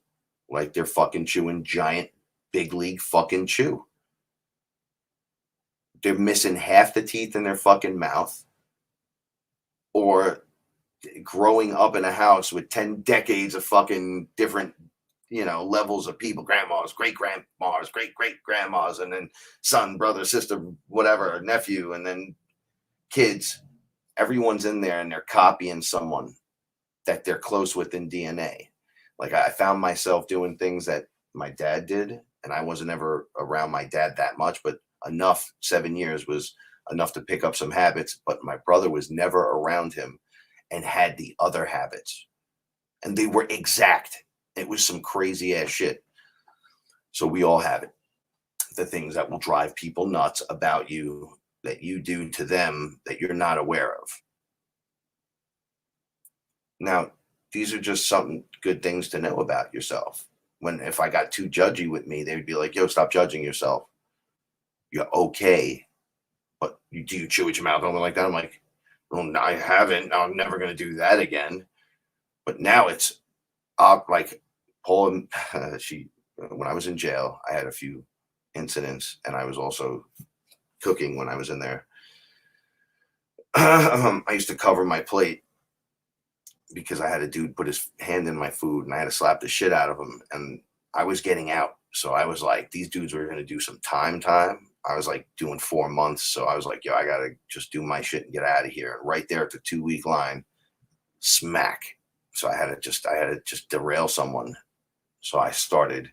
like they're fucking chewing giant big league fucking chew. They're missing half the teeth in their fucking mouth, or growing up in a house with 10 decades of fucking different, levels of people, grandmas, great-grandmas, great-great-grandmas, and then son, brother, sister, whatever, nephew, and then kids. Everyone's in there and they're copying someone that they're close with in DNA. Like I found myself doing things that my dad did, and I wasn't ever around my dad that much, but enough. 7 years was enough to pick up some habits, but my brother was never around him and had the other habits, and they were exact. It was some crazy ass shit. So we all have it. The things that will drive people nuts about you that you do to them that you're not aware of. Now, these are just some good things to know about yourself. If I got too judgy with me, they would be like, "Yo, stop judging yourself. You're okay." But do you chew with your mouth open like that? I'm like, "Well, no, I haven't. I'm never going to do that again." But now it's like Paul, when I was in jail, I had a few incidents, and I was also cooking when I was in there. I used to cover my plate because I had a dude put his hand in my food, and I had to slap the shit out of him, and I was getting out. So I was like, these dudes were going to do some time. I was like doing 4 months. So I was like, yo, I got to just do my shit and get out of here. And right there at the 2-week line, smack. So I had to just derail someone. So I started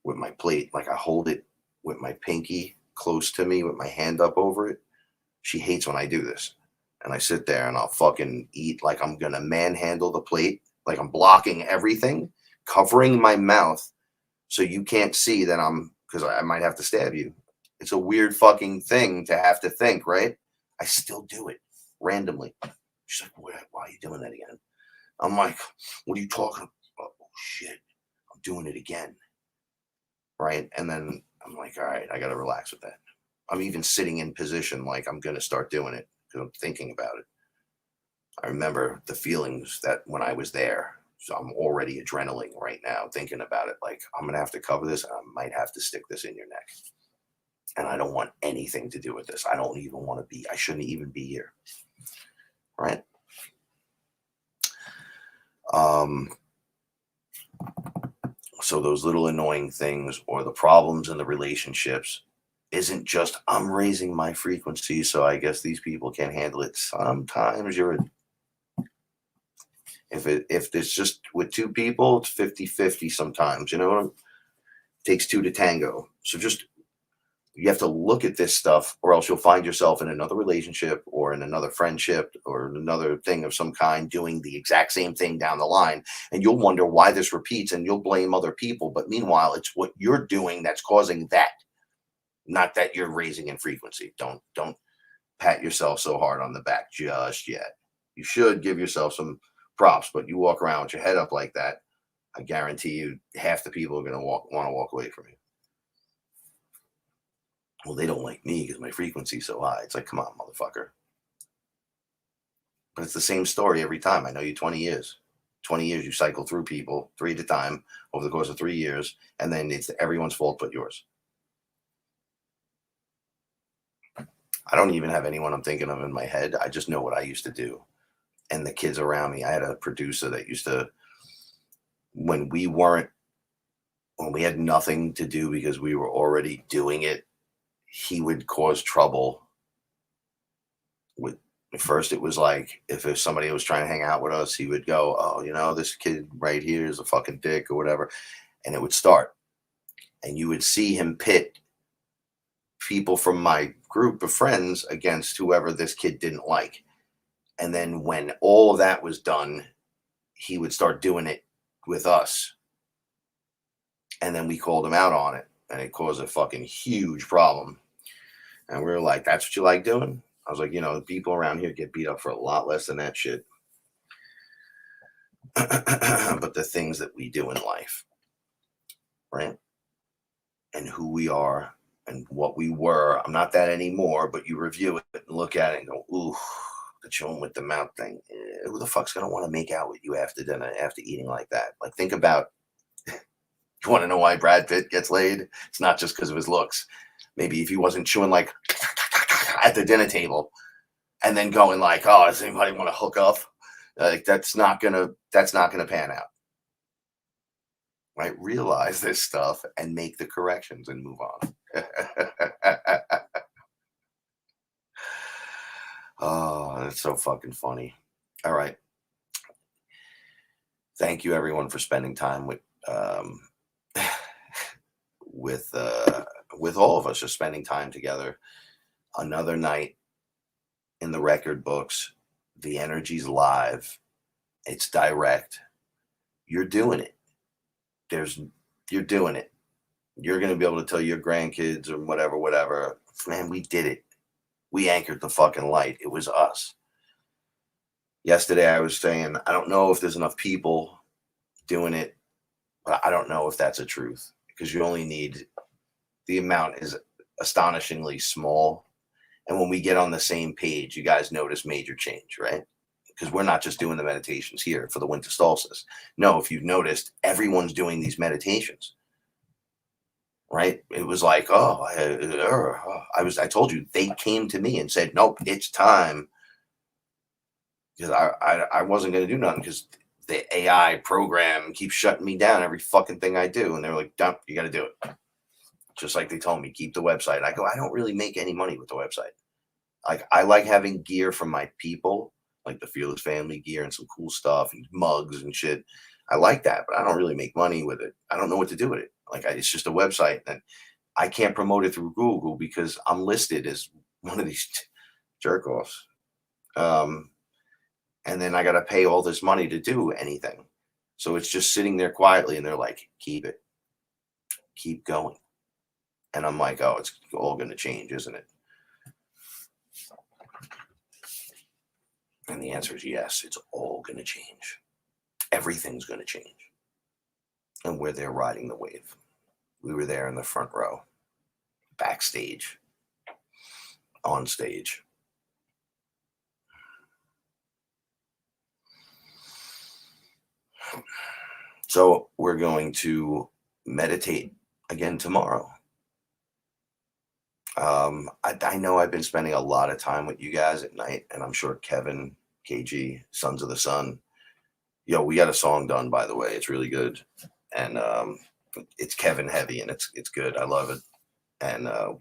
with my plate, like I hold it with my pinky close to me with my hand up over it. She hates when I do this. And I sit there and I'll fucking eat like I'm going to manhandle the plate, like I'm blocking everything, covering my mouth so you can't see that because I might have to stab you. It's a weird fucking thing to have to think, right? I still do it randomly. She's like, why are you doing that again? I'm like, what are you talking about? Oh, shit. I'm doing it again. Right? And then I'm like, all right, I got to relax with that. I'm even sitting in position like I'm going to start doing it because I'm thinking about it. I remember the feelings that when I was there. So I'm already adrenaline right now thinking about it. Like, I'm going to have to cover this and I might have to stick this in your neck. And I don't want anything to do with this. I don't even want to be, I shouldn't even be here. Right? So those little annoying things or the problems in the relationships isn't just I'm raising my frequency, so I guess these people can't handle it. Sometimes if it's just with two people, it's 50-50 sometimes. You know what? It takes two to tango. So you have to look at this stuff, or else you'll find yourself in another relationship or in another friendship or another thing of some kind doing the exact same thing down the line. And you'll wonder why this repeats and you'll blame other people. But meanwhile, it's what you're doing that's causing that. Not that you're raising in frequency. Don't pat yourself so hard on the back just yet. You should give yourself some props, but you walk around with your head up like that, I guarantee you half the people are going to want to walk away from you. Well, they don't like me because my frequency's so high. It's like, come on, motherfucker. But it's the same story every time. I know you 20 years. 20 years you cycle through people 3 at a time over the course of 3 years, and then it's everyone's fault but yours. I don't even have anyone I'm thinking of in my head. I just know what I used to do. And the kids around me, I had a producer that used to, when we had nothing to do because we were already doing it, he would cause trouble. With first, it was like if somebody was trying to hang out with us, he would go, "Oh, this kid right here is a fucking dick," or whatever, and it would start. And you would see him pit people from my group of friends against whoever this kid didn't like. And then when all of that was done, he would start doing it with us. And then we called him out on it, and it caused a fucking huge problem. And we were like, "That's what you like doing?" I was like, the people around here get beat up for a lot less than that shit. But the things that we do in life, right? And who we are and what we were, I'm not that anymore, but you review it and look at it and go, ooh, the chewing with the mouth thing. Who the fuck's going to want to make out with you after dinner, after eating like that? Like, think about, you want to know why Brad Pitt gets laid? It's not just because of his looks. Maybe if he wasn't chewing like at the dinner table and then going like, "Oh, does anybody want to hook up?" Like, that's not gonna pan out. Right? Realize this stuff and make the corrections and move on. Oh, that's so fucking funny. All right. Thank you everyone for spending time with with all of us, just spending time together. Another night in the record books. The energy's live. It's direct. You're doing it. You're doing it. You're going to be able to tell your grandkids or whatever. Man, we did it. We anchored the fucking light. It was us. Yesterday I was saying, I don't know if there's enough people doing it, but I don't know if that's a truth, because you only need, the amount is astonishingly small. And when we get on the same page, you guys notice major change, right? Because we're not just doing the meditations here for the winter solstice. No, if you've noticed, everyone's doing these meditations, right? It was like, I told you, they came to me and said, "Nope, it's time." Because I wasn't going to do nothing, because the AI program keeps shutting me down every fucking thing I do. And they were like, "Dump, you got to do it." Just like they told me, keep the website. I go, I don't really make any money with the website. Like, I like having gear from my people, like the FearLess family gear and some cool stuff and mugs and shit. I like that, but I don't really make money with it. I don't know what to do with it. Like, it's just a website, and I can't promote it through Google because I'm listed as one of these jerk offs. And then I got to pay all this money to do anything. So it's just sitting there quietly, and they're like, "Keep it, keep going." And I'm like, "Oh, it's all going to change, isn't it?" And the answer is yes, it's all going to change. Everything's going to change. And we're there riding the wave. We were there in the front row, backstage, on stage. So we're going to meditate again tomorrow. I know I've been spending a lot of time with you guys at night, and I'm sure Kevin, KG, Sons of the Sun. We got a song done, by the way. It's really good, and it's Kevin heavy, and it's good. I love it, and I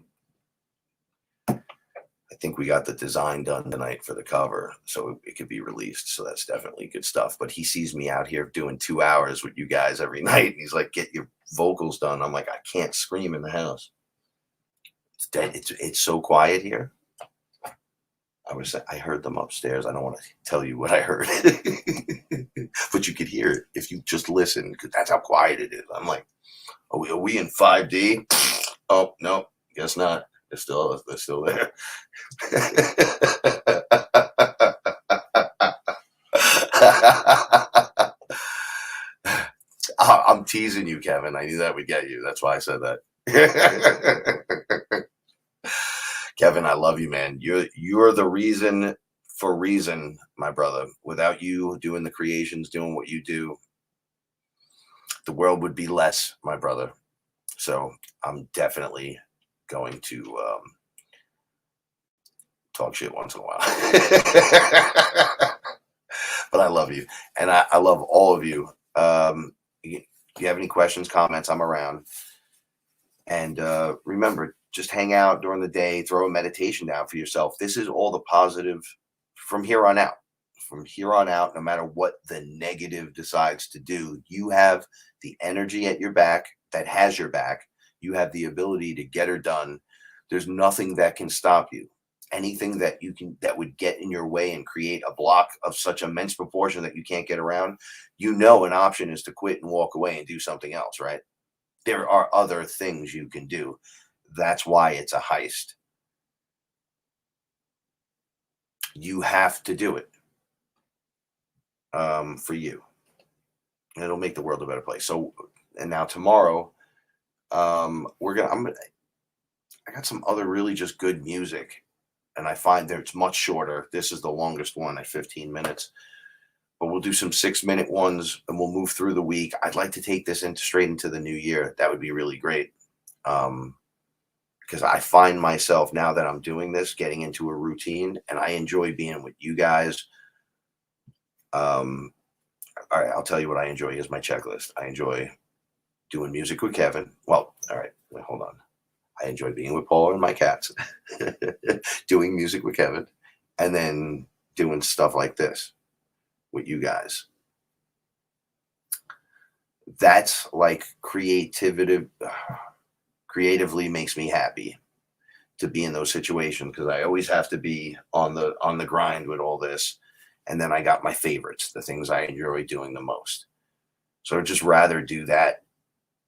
think we got the design done tonight for the cover, so it could be released. So that's definitely good stuff. But he sees me out here doing 2 hours with you guys every night, and he's like, "Get your vocals done." I'm like, "I can't scream in the house. It's dead. It's so quiet here." I heard them upstairs. I don't want to tell you what I heard, but you could hear it if you just listen, because that's how quiet it is. I'm like, are we in 5D? Oh, no, Guess not. They're still there. I'm teasing you, Kevin. I knew that would get you. That's why I said that. Kevin, I love you, man. You're the reason for reason, my brother. Without you doing the creations, doing what you do, the world would be less, my brother. So I'm definitely going to talk shit once in a while. But I love you. And I love all of you. If you have any questions, comments, I'm around. And remember, just hang out during the day, throw a meditation down for yourself. This is all the positive from here on out. From here on out, no matter what the negative decides to do, you have the energy at your back that has your back. You have the ability to get her done. There's nothing that can stop you. Anything that you can that would get in your way and create a block of such immense proportion that you can't get around, an option is to quit and walk away and do something else, right? There are other things you can do. That's why it's a heist. You have to do it for you. It'll make the world a better place. So, and now tomorrow, I got some other really just good music, and I find that it's much shorter. This is the longest one at 15 minutes. But we'll do some 6-minute ones and we'll move through the week. I'd like to take this straight into the new year. That would be really great. Because I find myself, now that I'm doing this, getting into a routine, and I enjoy being with you guys. All right, I'll tell you what I enjoy. Here's my checklist. I enjoy doing music with Kevin. Well, all right, wait, hold on. I enjoy being with Paula and my cats, doing music with Kevin, and then doing stuff like this with you guys. That's like creatively makes me happy to be in those situations, because I always have to be on the grind with all this. And then I got my favorites, the things I enjoy doing the most. So I'd just rather do that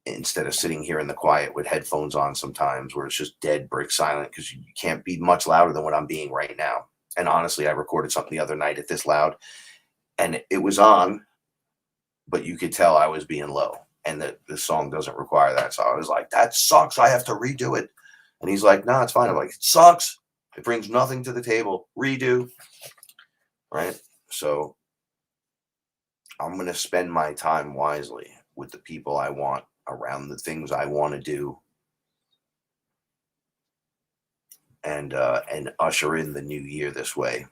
instead of sitting here in the quiet with headphones on sometimes, where it's just dead brick silent, because you can't be much louder than what I'm being right now. And honestly, I recorded something the other night at this loud, and it was on, but you could tell I was being low, and the song doesn't require that. So I was like, that sucks. I have to redo it. And he's like, no, it's fine. I'm like, it sucks. It brings nothing to the table. Redo. Right. So I'm going to spend my time wisely with the people I want, around the things I want to do, and usher in the new year this way.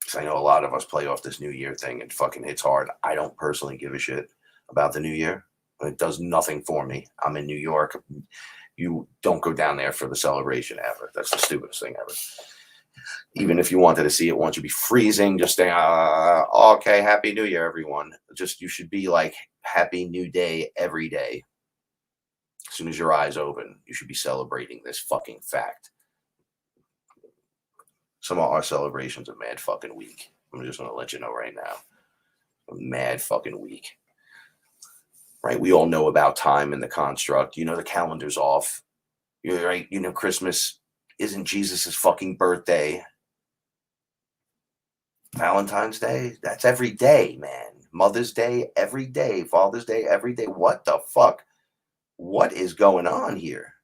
Because I know a lot of us play off this new year thing and fucking hits hard. I don't personally give a shit about the new year. It does nothing for me. I'm in New York. You don't go down there for the celebration ever. That's the stupidest thing ever. Even if you wanted to see it once, you'd be freezing. Just saying, okay, Happy New Year, everyone. You should be like, Happy New Day every day. As soon as your eyes open, you should be celebrating this fucking fact. Some of our celebrations are mad fucking weak. I'm just going to let you know right now. Mad fucking weak. Right? We all know about time and the construct. The calendar's off. You're right. Christmas isn't Jesus's fucking birthday. Valentine's Day, that's every day, man. Mother's Day, every day. Father's Day, every day. What the fuck? What is going on here?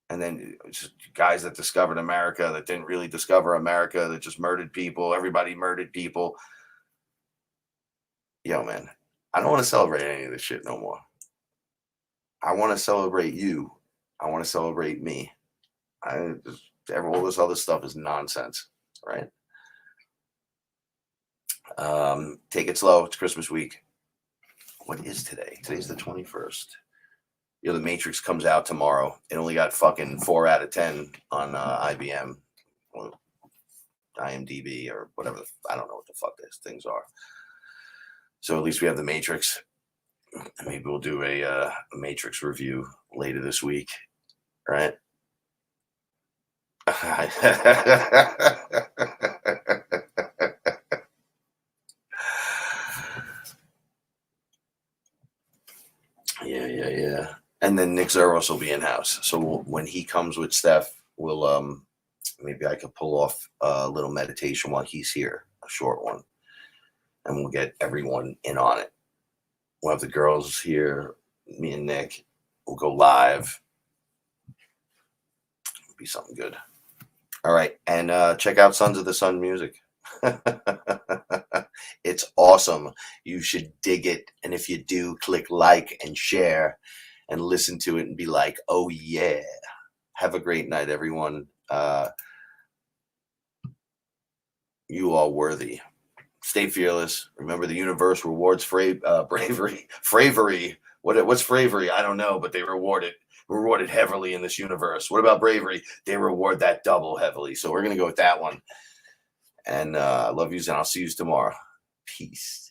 And then just guys that discovered America that didn't really discover America, that just murdered people. Everybody murdered people. Yo, man, I don't want to celebrate any of this shit no more. I want to celebrate you. I want to celebrate me. All this other stuff is nonsense, right? Take it slow. It's Christmas week. What is today? Today's the 21st. The Matrix comes out tomorrow. It only got fucking 4 out of 10 on IBM or IMDb or whatever. I don't know what the fuck these things are. So at least we have the Matrix. Maybe we'll do a Matrix review later this week, right? Yeah. And then Nick Zeros will be in house. So when he comes with Steph, we'll maybe I could pull off a little meditation while he's here, a short one, and we'll get everyone in on it. We'll have the girls here, me and Nick. We'll go live. It'll be something good. All right, and check out Sons of the Sun music. It's awesome. You should dig it, and if you do, click like and share and listen to it and be like, oh yeah. Have a great night, everyone. You are worthy. Stay fearless. Remember, the universe rewards bravery. Bravery. What's bravery? I don't know, but they rewarded heavily in this universe. What about bravery? They reward that double heavily. So we're gonna go with that one. And I love you, and I'll see you tomorrow. Peace.